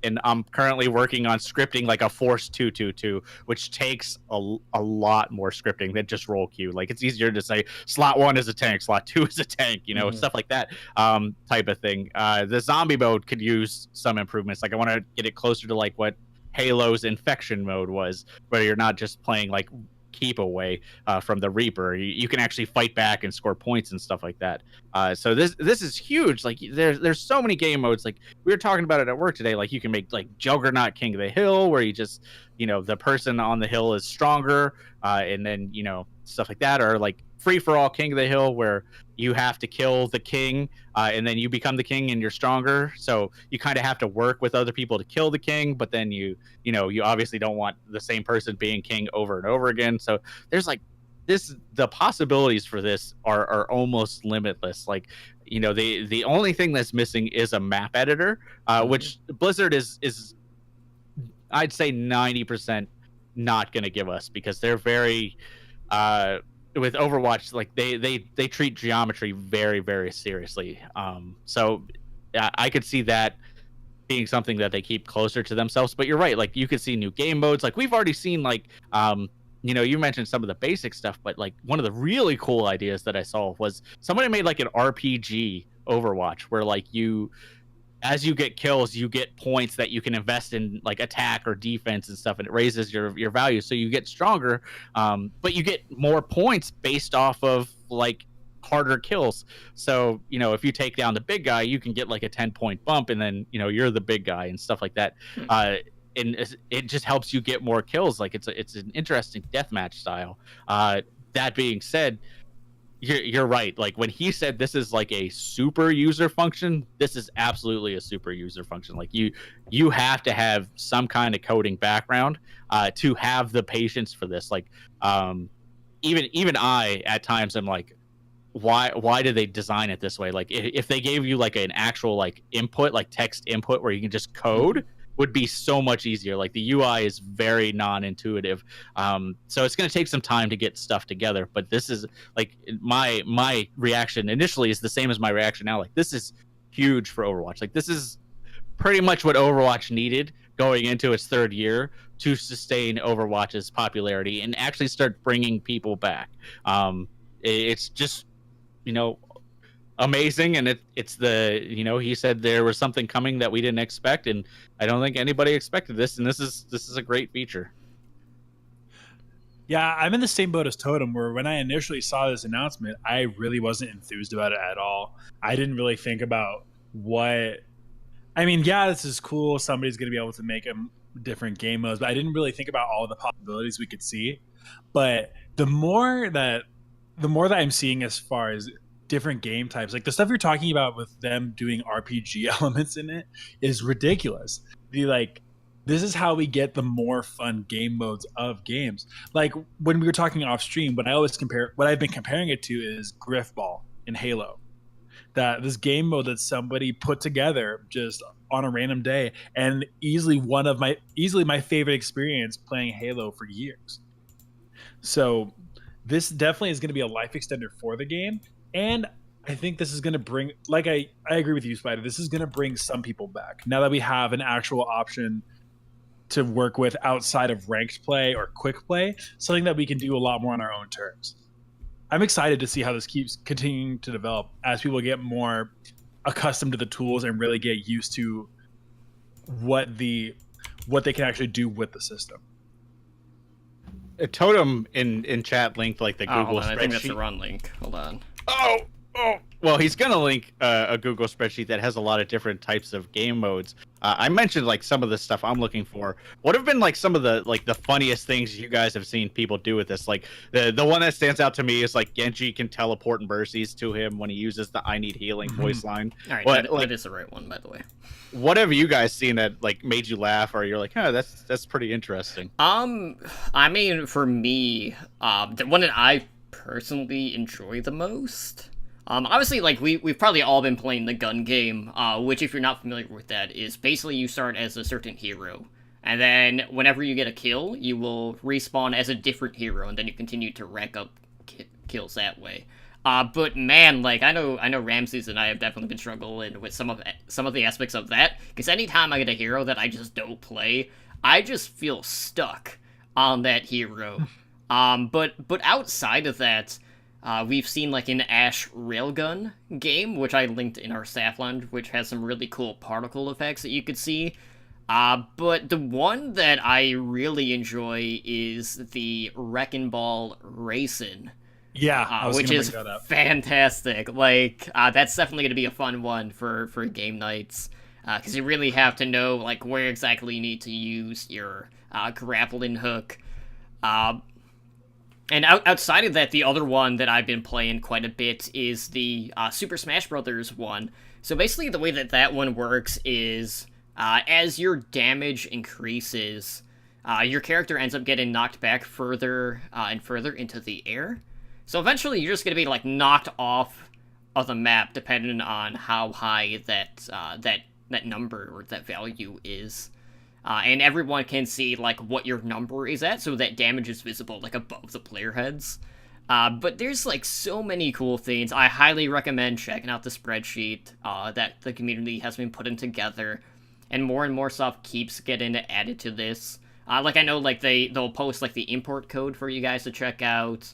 And I'm currently working on scripting like a Force 222, which takes a lot more scripting than just roll queue. Like it's easier to say slot 1 is a tank, slot 2 is a tank, you know, stuff like that type of thing. The zombie mode could use some improvements. Like I want to get it closer to like what Halo's infection mode was, where you're not just playing like keep away from the Reaper. You can actually fight back and score points and stuff like that. So this is huge. Like there's so many game modes. Like we were talking about it at work today. Like you can make like Juggernaut King of the Hill, where you just, you know, the person on the hill is stronger, and then, you know, stuff like that. Or like Free for All King of the Hill, where you have to kill the king, and then you become the king and you're stronger. So you kind of have to work with other people to kill the king, but then you obviously don't want the same person being king over and over again. So there's like the possibilities for this are almost limitless. Like, you know, the only thing that's missing is a map editor, which Blizzard is I'd say 90% not going to give us, because they're very with Overwatch, like they treat geometry very, very seriously. So I could see that being something that they keep closer to themselves. But you're right, like you could see new game modes. Like we've already seen, like you know, you mentioned some of the basic stuff, but like one of the really cool ideas that I saw was somebody made like an RPG Overwatch, where like as you get kills, you get points that you can invest in like attack or defense and stuff, and it raises your value, so you get stronger. But you get more points based off of like harder kills. So, you know, if you take down the big guy, you can get like a 10-point bump, and then, you know, you're the big guy and stuff like that. And it just helps you get more kills. Like it's an interesting deathmatch style. That being said, you're right. Like when he said this is like a super user function, this is absolutely a super user function. Like you have to have some kind of coding background to have the patience for this. Like even I at times am like, why did they design it this way? Like if they gave you like an actual like input, like text input where you can just code, would be so much easier. Like the UI is very non-intuitive, so it's going to take some time to get stuff together. But this is like my reaction initially is the same as my reaction now. Like this is huge for Overwatch. Like this is pretty much what Overwatch needed going into its third year to sustain Overwatch's popularity and actually start bringing people back. It's just, you know, amazing, and it's the, you know, he said there was something coming that we didn't expect, and I don't think anybody expected this, and this is a great feature. Yeah, I'm in the same boat as Totem, where when I initially saw this announcement, I really wasn't enthused about it at all. I didn't really think about I mean, yeah, this is cool. Somebody's going to be able to make different game modes, but I didn't really think about all the possibilities we could see. But the more that I'm seeing as far as different game types, like the stuff you're talking about with them doing RPG elements in it is ridiculous. This is how we get the more fun game modes of games. Like when we were talking off stream, what I've been comparing it to is Griffball in Halo. That this game mode that somebody put together just on a random day, and easily my favorite experience playing Halo for years. So this definitely is going to be a life extender for the game. And I think this is going to bring, like, I agree with you, Spider. This is going to bring some people back now that we have an actual option to work with outside of ranked play or quick play, something that we can do a lot more on our own terms. I'm excited to see how this keeps continuing to develop as people get more accustomed to the tools and really get used to what they can actually do with the system. Totem in chat linked like the Google hold on, spreadsheet. I think that's the wrong link. Hold on. Oh. Well, he's gonna link a Google spreadsheet that has a lot of different types of game modes. I mentioned like some of the stuff I'm looking for. What have been like some of the funniest things you guys have seen people do with this? Like the one that stands out to me is like Genji can teleport Mercies to him when he uses the "I need healing" voice line. All right, But, that is the right one, by the way. What have you guys seen that like made you laugh, or you're like, "Oh, that's pretty interesting"? I mean, for me, the one that I personally enjoy the most. Obviously, like, we've probably all been playing the gun game, which, if you're not familiar with that, is basically you start as a certain hero, and then whenever you get a kill, you will respawn as a different hero, and then you continue to rack up kills that way. But man, like, I know Ramses and I have definitely been struggling with some of the aspects of that, because anytime I get a hero that I just don't play, I just feel stuck on that hero. But outside of that, we've seen like an Ash Railgun game, which I linked in our Staffland, which has some really cool particle effects that you could see. But the one that I really enjoy is the Wrecking Ball Racing. Yeah, which is fantastic. Like, that's definitely going to be a fun one for game nights, because you really have to know like where exactly you need to use your grappling hook. And outside of that, the other one that I've been playing quite a bit is the Super Smash Brothers one. So basically, the way that one works is as your damage increases, your character ends up getting knocked back further and further into the air. So eventually, you're just going to be like knocked off of the map, depending on how high that number or that value is. And everyone can see like what your number is at, so that damage is visible like above the player heads. But there's like so many cool things. I highly recommend checking out the spreadsheet that the community has been putting together, and more stuff keeps getting added to this. Like I know like they'll post like the import code for you guys to check out.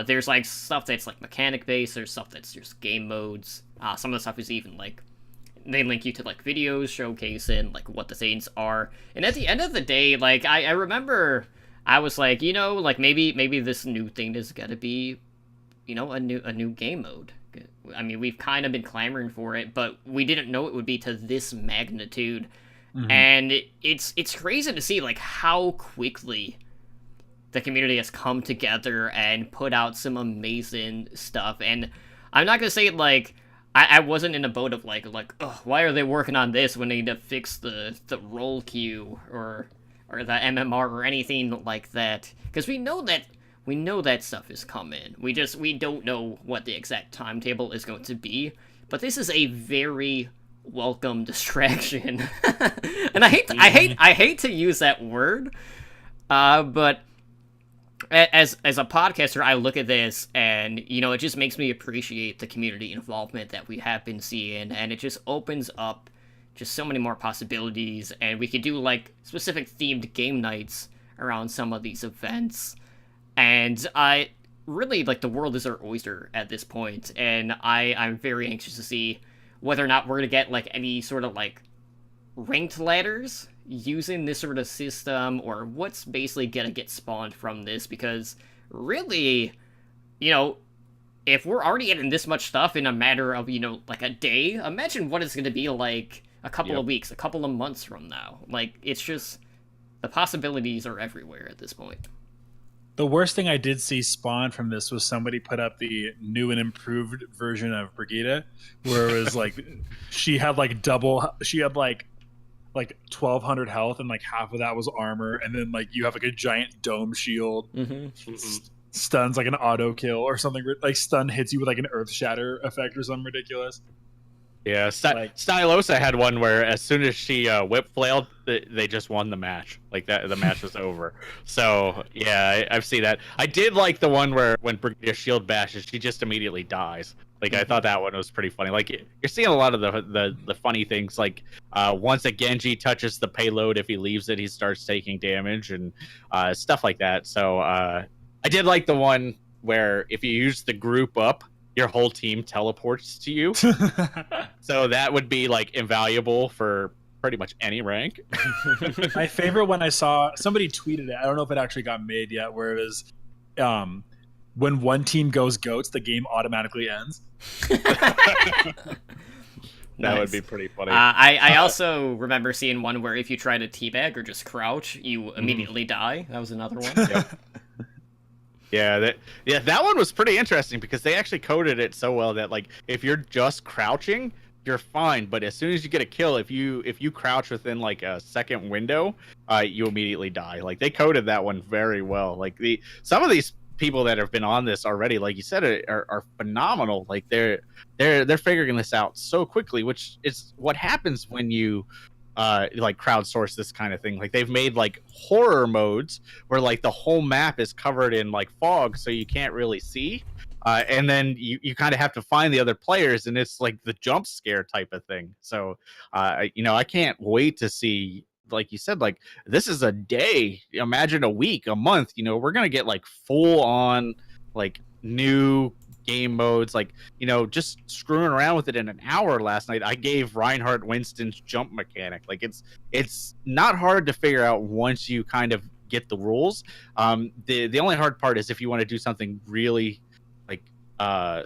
There's like stuff that's like mechanic based. There's stuff that's just game modes. Some of the stuff is even like they link you to like videos showcasing like what the things are. And at the end of the day, like I remember I was like, like maybe this new thing is gonna be, a new game mode. I mean, we've kind of been clamoring for it, but we didn't know it would be to this magnitude. Mm-hmm. And it's crazy to see like how quickly the community has come together and put out some amazing stuff. And I'm not gonna say like I wasn't in a boat of like why are they working on this when they need to fix the roll queue or the MMR or anything like that, because we know that stuff is coming. We don't know what the exact timetable is going to be, but this is a very welcome distraction. And I hate to use that word, but as a podcaster, I look at this and, it just makes me appreciate the community involvement that we have been seeing, and it just opens up just so many more possibilities, and we could do, like, specific themed game nights around some of these events. And I really, like, the world is our oyster at this point, and I'm very anxious to see whether or not we're going to get, like, any sort of, like, ranked ladders using this sort of system, or what's basically gonna get spawned from this, because really, if we're already getting this much stuff in a matter of, like a day, imagine what it's gonna be like a couple of weeks, a couple of months from now. Like, it's just, the possibilities are everywhere at this point. The worst thing I did see spawn from this was somebody put up the new and improved version of Brigitte, where it was like she had like 1,200 health, and like half of that was armor, and then like you have like a giant dome shield. Stuns like an auto kill or something, like stun hits you with like an earth shatter effect or something ridiculous. Yeah, Stylosa had one where as soon as she whip flailed, they just won the match. Like that, the match was over. So yeah, I've seen that. I did like the one where when Brigadier Shield bashes, she just immediately dies. Like, I thought that one was pretty funny. Like, you're seeing a lot of the funny things. Like, once a Genji touches the payload, if he leaves it, he starts taking damage and stuff like that. So I did like the one where if you use the group up, your whole team teleports to you. So that would be like invaluable for pretty much any rank. My favorite one I saw, somebody tweeted it. I don't know if it actually got made yet, where it was when one team goes goats, the game automatically ends. That would be pretty funny. I also remember seeing one where if you try to teabag or just crouch, you immediately die. That was another one. Yep. That one was pretty interesting because they actually coded it so well that like if you're just crouching, you're fine. But as soon as you get a kill, if you crouch within like a second window, you immediately die. Like they coded that one very well. Like some of these people that have been on this already, like you said, are phenomenal. Like they're figuring this out so quickly, which is what happens when you like crowdsource this kind of thing. Like they've made like horror modes where like the whole map is covered in like fog, so you can't really see. And then you kind of have to find the other players, and it's like the jump scare type of thing. So, I can't wait to see, like you said, like this is a day. Imagine a week, a month. We're gonna get like full on like new game modes. Like just screwing around with it in an hour last night. I gave Reinhardt Winston's jump mechanic. Like it's not hard to figure out once you kind of get the rules. The only hard part is if you want to do something really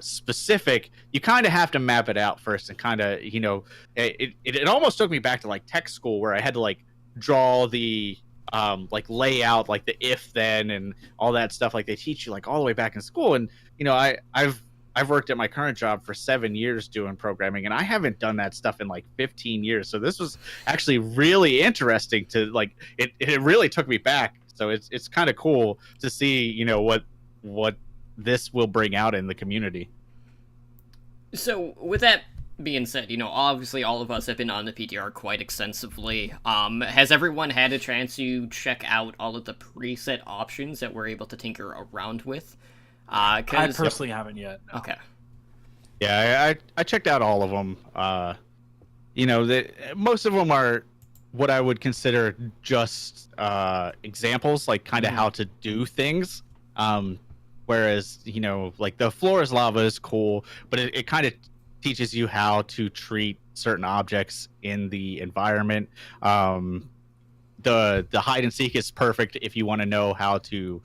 specific, you kind of have to map it out first and kind of it almost took me back to like tech school where I had to like draw the like layout, like the if then and all that stuff like they teach you like all the way back in school. And I've worked at my current job for 7 years doing programming, and I haven't done that stuff in like 15 years. So this was actually really interesting to like it really took me back. So it's kind of cool to see what this will bring out in the community. So with that being said, obviously all of us have been on the PTR quite extensively. Has everyone had a chance to check out all of the preset options that we're able to tinker around with? I personally haven't yet. No. Okay. Yeah, I checked out all of them. Most of them are what I would consider just examples, like kind of how to do things. Whereas, like the floor is lava is cool, but it kind of teaches you how to treat certain objects in the environment. The hide and seek is perfect if you want to know how to,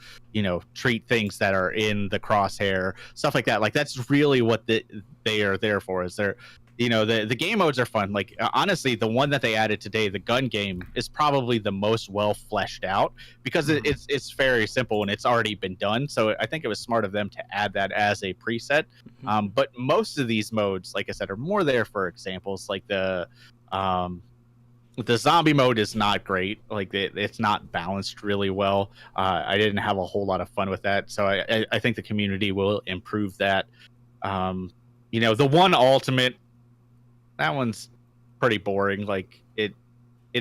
treat things that are in the crosshair, stuff like that. Like that's really what they are there for. Is they're, the game modes are fun. Like honestly, the one that they added today, the gun game, is probably the most well fleshed out because it's very simple and it's already been done. So I think it was smart of them to add that as a preset. But most of these modes, like I said, are more there for examples. Like the zombie mode is not great. Like it's not balanced really well. I didn't have a whole lot of fun with that. So I think the community will improve that. The one ultimate, that one's pretty boring. Like it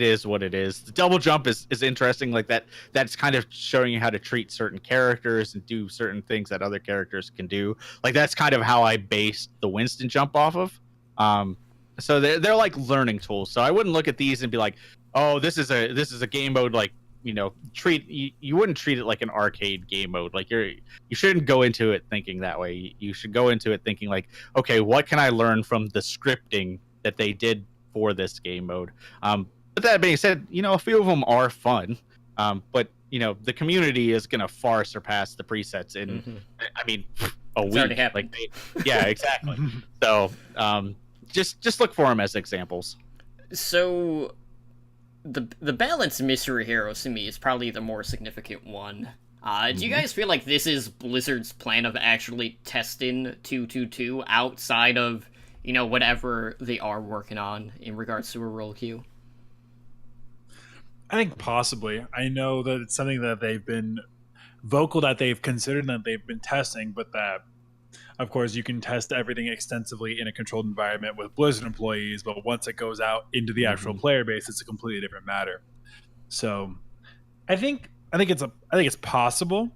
is what it is. The double jump is interesting. Like that's kind of showing you how to treat certain characters and do certain things that other characters can do. Like that's kind of how I based the Winston jump off of. So they're like learning tools. So I wouldn't look at these and be like, oh, this is a game mode. Like you wouldn't treat it like an arcade game mode. Like you shouldn't go into it thinking that way. You should go into it thinking like, okay, what can I learn from the scripting that they did for this game mode? But that being said, a few of them are fun. But the community is gonna far surpass the presets in, I mean, a It's week. already happened. Yeah, exactly. So just look for them as examples. So the balanced mystery heroes to me is probably the more significant one. Do you guys feel like this is Blizzard's plan of actually testing 222 outside of whatever they are working on in regards to a role queue? I think possibly. I know that it's something that they've been vocal that they've considered and that they've been testing, but that, of course, you can test everything extensively in a controlled environment with Blizzard employees, but once it goes out into the actual player base, it's a completely different matter. So, I think it's possible.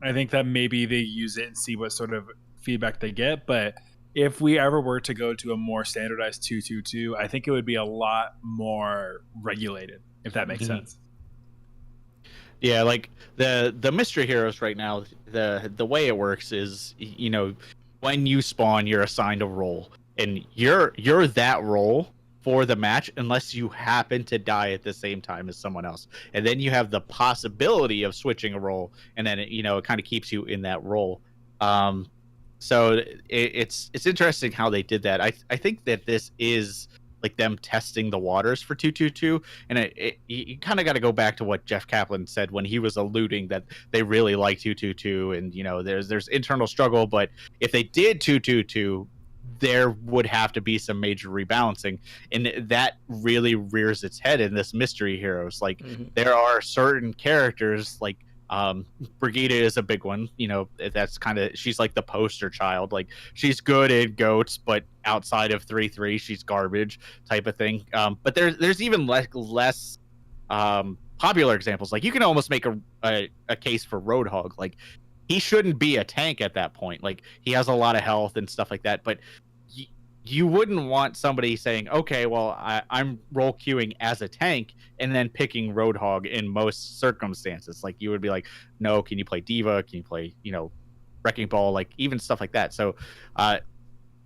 I think that maybe they use it and see what sort of feedback they get, but if we ever were to go to a more standardized 222, I think it would be a lot more regulated, if that makes sense. Yeah, like the mystery heroes right now, the way it works is, when you spawn, you're assigned a role, and you're that role for the match unless you happen to die at the same time as someone else, and then you have the possibility of switching a role, and then it kind of keeps you in that role. So it's interesting how they did that. I think that this is like them testing the waters for 222, and you kind of got to go back to what Jeff Kaplan said when he was alluding that they really like 222, and there's internal struggle, but if they did 222, there would have to be some major rebalancing, and that really rears its head in this mystery heroes. Like there are certain characters like Brigida is a big one. That's she's like the poster child. Like she's good in goats, but outside of 3-3, she's garbage type of thing. But there's even less popular examples. Like you can almost make a case for Roadhog. Like he shouldn't be a tank at that point. Like he has a lot of health and stuff like that, but you wouldn't want somebody saying, okay, well, I'm role queuing as a tank and then picking Roadhog in most circumstances. Like you would be like, no, can you play Diva? Can you play, Wrecking Ball? Like even stuff like that. So I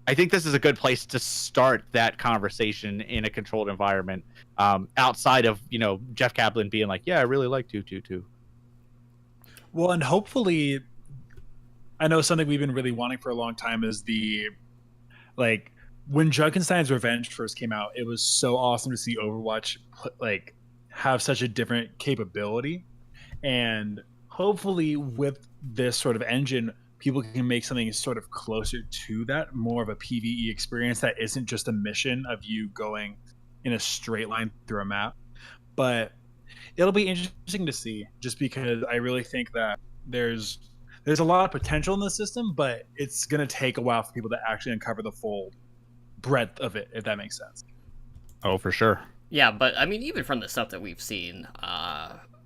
think this is a good place to start that conversation in a controlled environment, outside of, Jeff Kaplan being like, yeah, I really like 222. Well, and hopefully, I know something we've been really wanting for a long time is when Junkenstein's Revenge first came out, it was so awesome to see Overwatch have such a different capability, and hopefully with this sort of engine, people can make something sort of closer to that, more of a PvE experience that isn't just a mission of you going in a straight line through a map. But it'll be interesting to see, just because I really think that there's a lot of potential in the system, but it's going to take a while for people to actually uncover the full breadth of it, if that makes sense. Oh, for sure. Yeah, but I mean, even from the stuff that we've seen,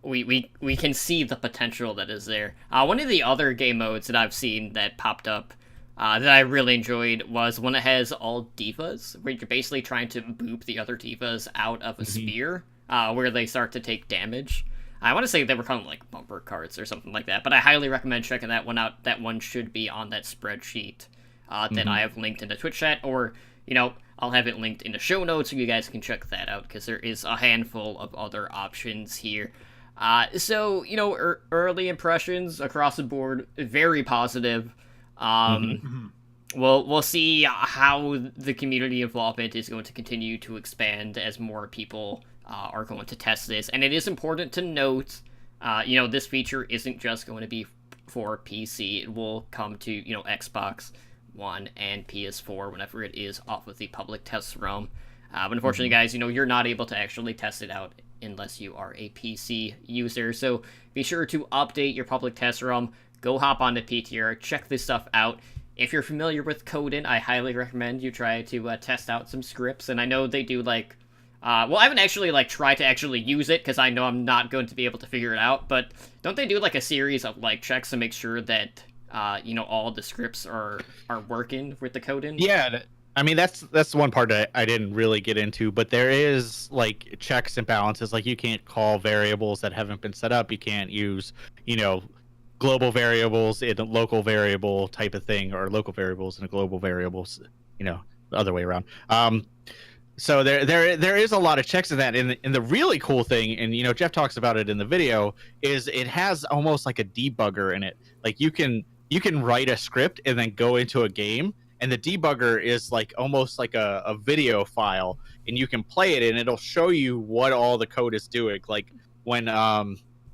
we can see the potential that is there. One of the other game modes that I've seen that popped up that I really enjoyed was one that has all divas, where you're basically trying to boop the other divas out of a spear, where they start to take damage. I want to say they were called like bumper carts or something like that, but I highly recommend checking that one out. That one should be on that spreadsheet that I have linked in the Twitch chat, or I'll have it linked in the show notes so you guys can check that out, because there is a handful of other options here. So, early impressions across the board, very positive. We'll see how the community involvement is going to continue to expand as more people are going to test this. And it is important to note, this feature isn't just going to be for PC. It will come to, Xbox One and PS4 whenever it is off of the public test realm. But unfortunately, guys, you're not able to actually test it out unless you are a PC user. So be sure to update your public test realm. Go hop onto PTR, check this stuff out. If you're familiar with Coden, I highly recommend you try to test out some scripts. And I know they do I haven't actually tried to actually use it, because I know I'm not going to be able to figure it out. But don't they do a series of checks to make sure that all the scripts are working with the Coden? Yeah, I mean that's the one part that I didn't really get into, but there is checks and balances. Like you can't call variables that haven't been set up. You can't use global variables in a local variable type of thing, or local variables in a global variables. The other way around. So there is a lot of checks in that. And the really cool thing, and Jeff talks about it in the video, is it has almost like a debugger in it. Like you can write a script and then go into a game, and the debugger is almost like a video file, and you can play it and it'll show you what all the code is doing. Like when I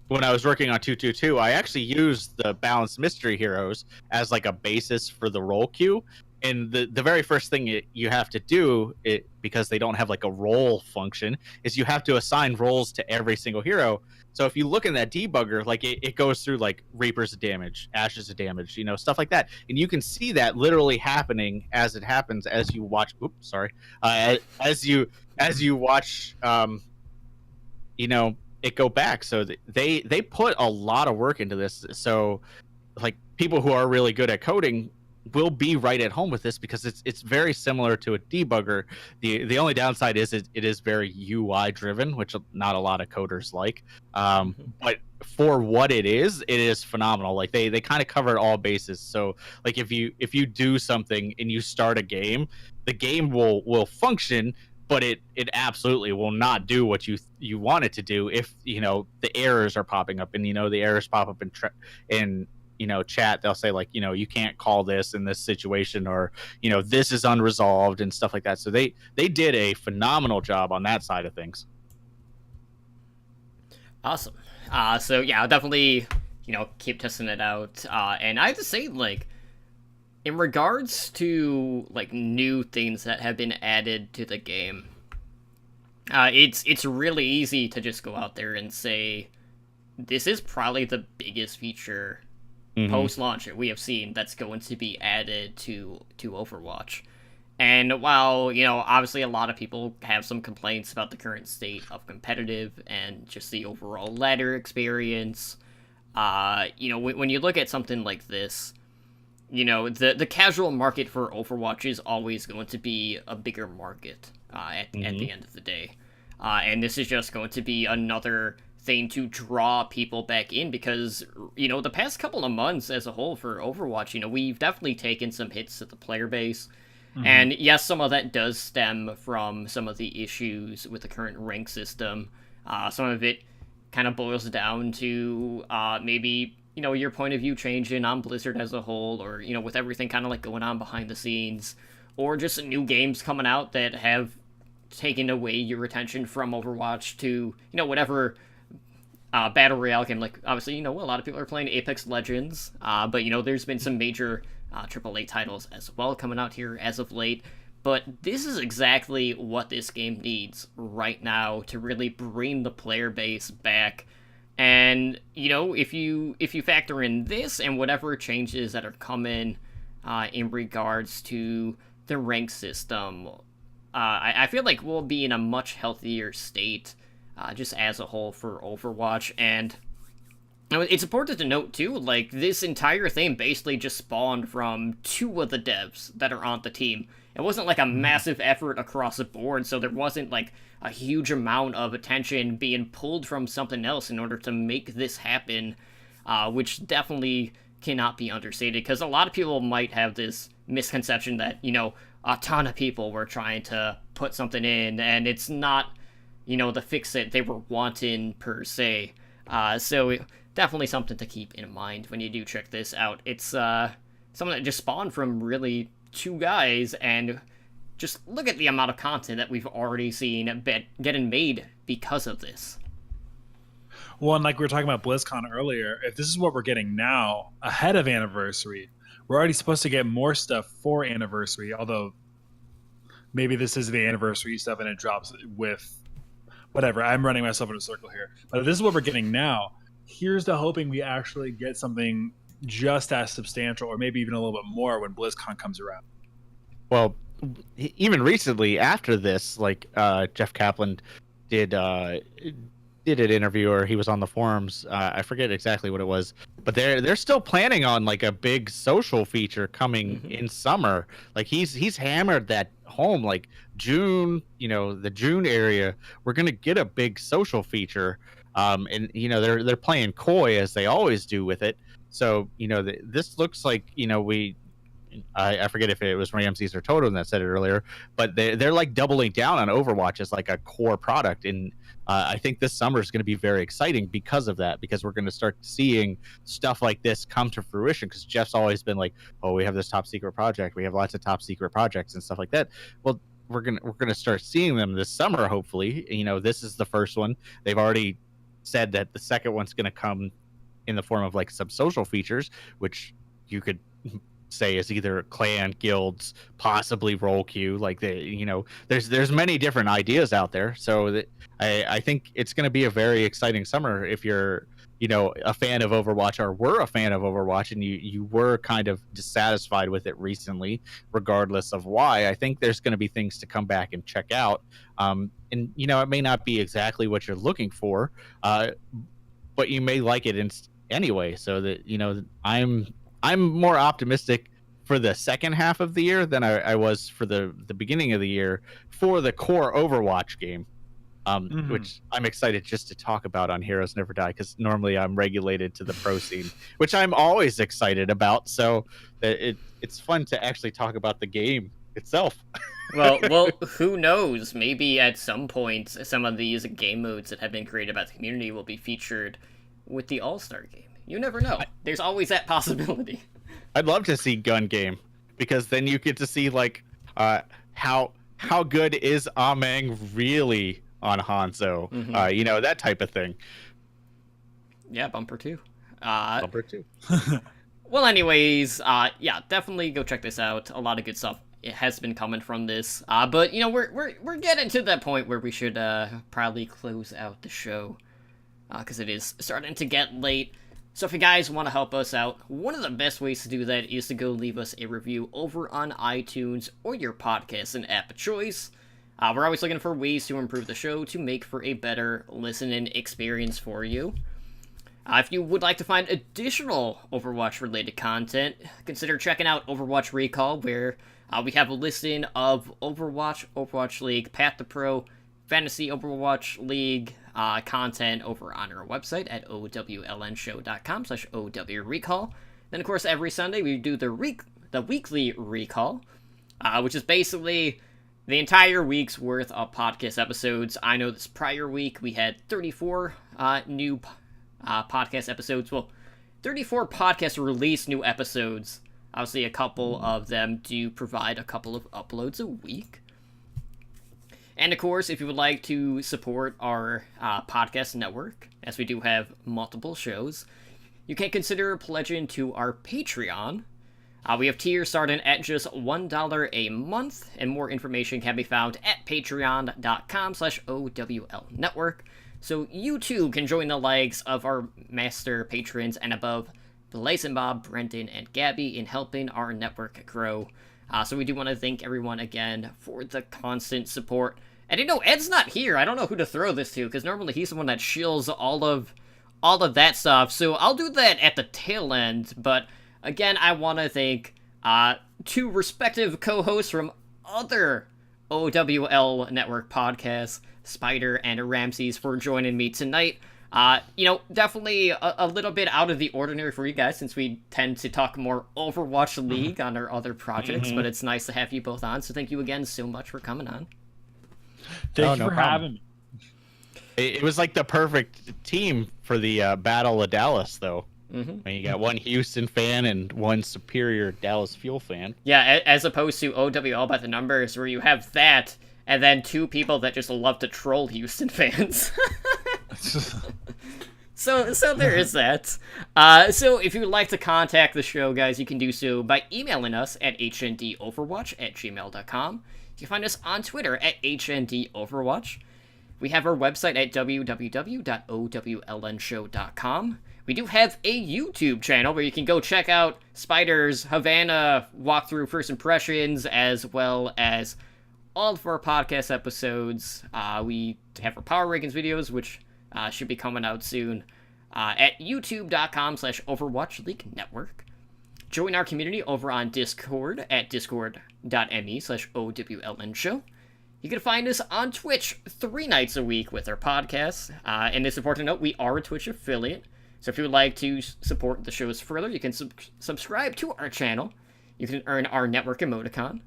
was working on 222, I actually used the balanced mystery heroes as a basis for the role queue. And the very first thing you have to do, because they don't have a role function, is you have to assign roles to every single hero. So if you look in that debugger, it goes through Reapers of damage, Ashes of damage, stuff like that. And you can see that literally happening as it happens as you watch. Oops, sorry. As you watch, it go back. So they put a lot of work into this. So people who are really good at coding will be right at home with this because it's very similar to a debugger. The only downside is it is very UI driven, which not a lot of coders like. But for what it is phenomenal. Like they kind of cover all bases. So like if you do something and you start a game, the game will function, but it absolutely will not do what you want it to do if the errors are popping up. And the errors pop up in chat. They'll say like you can't call this in this situation, or this is unresolved and stuff like that. So they did a phenomenal job on that side of things. Awesome. So yeah, I'll definitely keep testing it out. And I have to say, like, in regards to like new things that have been added to the game, it's really easy to just go out there and say this is probably the biggest feature post-launch that we have seen that's going to be added to Overwatch. And while obviously a lot of people have some complaints about the current state of competitive and just the overall ladder experience, when you look at something like this, the casual market for Overwatch is always going to be a bigger market at the end of the day. And this is just going to be another thing to draw people back in because, the past couple of months as a whole for Overwatch, we've definitely taken some hits at the player base. And yes, some of that does stem from some of the issues with the current rank system. Some of it kind of boils down to maybe your point of view changing on Blizzard as a whole, or with everything kind of like going on behind the scenes, or just new games coming out that have taken away your attention from Overwatch to whatever battle royale game. Like obviously a lot of people are playing Apex Legends, but there's been some major AAA titles as well coming out here as of late. But this is exactly what this game needs right now to really bring the player base back. And if you factor in this and whatever changes that are coming in regards to the rank system, I feel like we'll be in a much healthier state just as a whole for Overwatch. And it's important to note too, like this entire thing basically just spawned from 2 of the devs that are on the team. It wasn't like a massive effort across the board, so there wasn't like a huge amount of attention being pulled from something else in order to make this happen, which definitely cannot be understated, because a lot of people might have this misconception that, a ton of people were trying to put something in, and it's not, the fix that they were wanting per se. So definitely something to keep in mind when you do check this out. It's something that just spawned from really 2 guys, and just look at the amount of content that we've already seen getting made because of this. Well, and like we were talking about BlizzCon earlier, if this is what we're getting now, ahead of Anniversary, we're already supposed to get more stuff for Anniversary, although maybe this is the Anniversary stuff and it drops with whatever. I'm running myself in a circle here. But if this is what we're getting now, here's to hoping we actually get something just as substantial, or maybe even a little bit more, when BlizzCon comes around. Well, even recently after this, like Jeff Kaplan did an interview, or he was on the forums. I forget exactly what it was, but they're still planning on like a big social feature coming in summer. Like he's hammered that home. Like June, the June area, we're gonna get a big social feature. And they're playing coy as they always do with it. So this looks like I forget if it was Ramses or Totem that said it earlier, but they're like doubling down on Overwatch as like a core product. And I think this summer is going to be very exciting because of that, because we're going to start seeing stuff like this come to fruition. Because Jeff's always been like, oh, we have this top secret project, we have lots of top secret projects and stuff like that. Well, we're gonna start seeing them this summer, hopefully. This is the first one. They've already said that the second one's going to come in the form of like some social features, which you could say is either clan, guilds, possibly role queue. Like there's many different ideas out there. So that I think it's going to be a very exciting summer if you're a fan of Overwatch, or were a fan of Overwatch, and you were kind of dissatisfied with it recently, regardless of why. I think there's going to be things to come back and check out. And it may not be exactly what you're looking for, but you may like it anyway. So that I'm more optimistic for the second half of the year than I was for the beginning of the year for the core Overwatch game. Which I'm excited just to talk about on Heroes Never Die, because normally I'm regulated to the pro scene, which I'm always excited about. So it's fun to actually talk about the game itself. Well, who knows? Maybe at some point, some of these game modes that have been created by the community will be featured with the All-Star game. You never know. There's always that possibility. I'd love to see gun game, because then you get to see like how good is Ameng really on Hanzo, that type of thing. Yeah, Bumper 2. Bumper 2. Well, anyways, yeah, definitely go check this out. A lot of good stuff. It has been coming from this, but we're getting to that point where we should probably close out the show, because it is starting to get late. So if you guys want to help us out, one of the best ways to do that is to go leave us a review over on iTunes or your podcast and app of choice. We're always looking for ways to improve the show to make for a better listening experience for you. If you would like to find additional Overwatch-related content, consider checking out Overwatch Recall, where we have a listing of Overwatch, Overwatch League, Path to Pro, Fantasy Overwatch League content over on our website at owlnshow.com/OWRecall. Then, of course, every Sunday we do the weekly recall, which is basically the entire week's worth of podcast episodes. I know this prior week we had 34 new podcast episodes. Well, 34 podcast release new episodes. Obviously, a couple of them do provide a couple of uploads a week. And of course, if you would like to support our podcast network, as we do have multiple shows, you can consider pledging to our Patreon. We have tiers starting at just $1 a month, and more information can be found at patreon.com/OWLnetwork. So you too can join the likes of our master patrons and above, Blaze and Bob, Brendan, and Gabby, in helping our network grow. So we do want to thank everyone again for the constant support. And Ed's not here. I don't know who to throw this to, because normally he's the one that shills all of that stuff. So I'll do that at the tail end, but again, I want to thank two respective co-hosts from other OWL Network podcasts, Spider and Ramses, for joining me tonight. Definitely a little bit out of the ordinary for you guys, since we tend to talk more Overwatch League on our other projects, but it's nice to have you both on, so thank you again so much for coming on. Thank you for having me. It was like the perfect team for the Battle of Dallas, though. When you got one Houston fan and one superior Dallas Fuel fan. Yeah, as opposed to OWL by the numbers, where you have that, and then two people that just love to troll Houston fans. So there is that. So if you would like to contact the show, guys, you can do so by emailing us at hndoverwatch@gmail.com. You can find us on Twitter at hndoverwatch. We have our website at www.owlnshow.com. We do have a YouTube channel where you can go check out Spider's Havana walkthrough first impressions, as well as all of our podcast episodes. We have our Power Rankings videos, which should be coming out soon, at youtube.com/Overwatch League Network. Join our community over on Discord at discord.me/OWLNshow. You can find us on Twitch 3 nights a week with our podcasts. And it's important to note, we are a Twitch affiliate. So if you would like to support the shows further, you can subscribe to our channel. You can earn our network emoticon.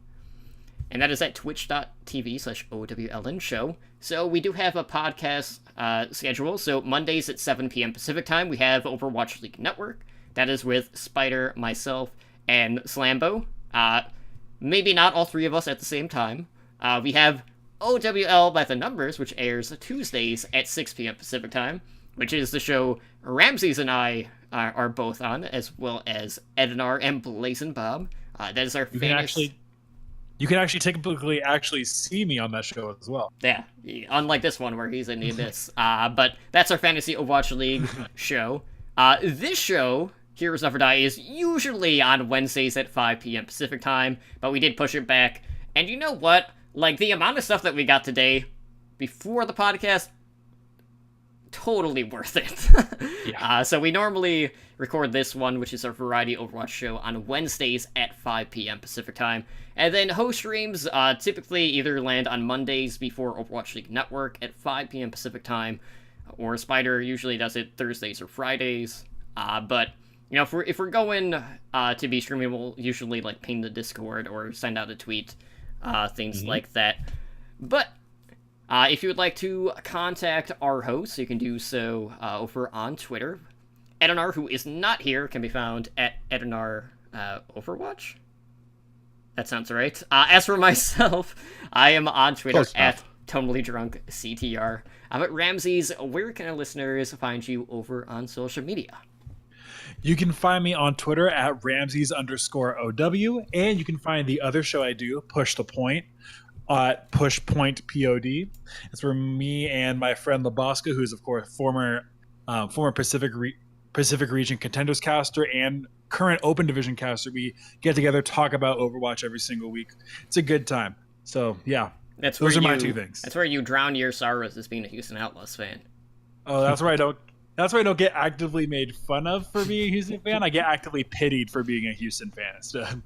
And that is at twitch.tv/OWLNshow. So we do have a podcast schedule. So Mondays at 7 p.m. Pacific time, we have Overwatch League Network. That is with Spider, myself, and Slambo. Maybe not all three of us at the same time. We have OWL by the Numbers, which airs Tuesdays at 6 p.m. Pacific time, which is the show Ramses and I are both on, as well as Edinar and Blazin' Bob. That is our famous... You can actually typically see me on that show as well. Yeah, unlike this one where he's in the abyss. But that's our Fantasy Overwatch League show. This show, Heroes Never Die, is usually on Wednesdays at 5 p.m. Pacific time, but we did push it back. And you know what? Like, the amount of stuff that we got today before the podcast totally worth it. Yeah. So we normally record this one, which is our variety Overwatch show, on Wednesdays at 5 p.m. Pacific time. And then host streams typically either land on Mondays before Overwatch League Network at 5 p.m. Pacific time, or Spider usually does it Thursdays or Fridays. But you know, if we're going to be streaming, we'll usually like ping the Discord or send out a tweet, things like that. But if you would like to contact our host, you can do so over on Twitter. Edinar, who is not here, can be found at Edinar Overwatch. That sounds right. As for myself, I am on Twitter at Totally Drunk CTR. I'm at Ramses. Where can our listeners find you over on social media? You can find me on Twitter at Ramses_OW, and you can find the other show I do, Push the Point, at Push Point POD. It's where me and my friend Laboska, who's of course former Pacific Region Contenders caster and current Open Division caster, we get together, talk about Overwatch every single week. It's a good time. So yeah, those are my two things. That's where you drown your sorrows as being a Houston Outlaws fan. Oh, that's where I don't. That's why I don't get actively made fun of for being a Houston fan. I get actively pitied for being a Houston fan instead.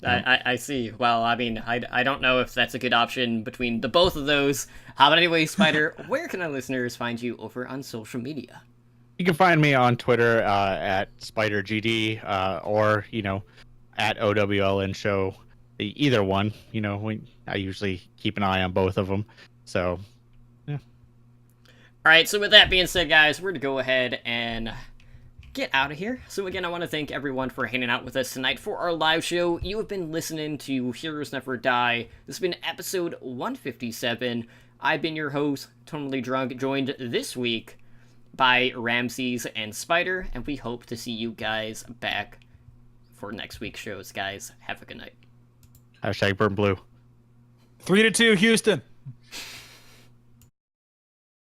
I see. Well, I mean, I don't know if that's a good option between the both of those. But anyway, Spider, where can our listeners find you over on social media? You can find me on Twitter at SpiderGD or, at OWLN Show. Either one. I usually keep an eye on both of them. So, yeah. Alright, so with that being said, guys, we're going to go ahead and get out of here. So again, I want to thank everyone for hanging out with us tonight for our live show. You have been listening to Heroes Never Die. This has been episode 157. I've been your host, Totally Drunk, joined this week by Ramses and Spider, and we hope to see you guys back for next week's shows. Guys, have a good night. #BurnBlue. 3-2 Houston.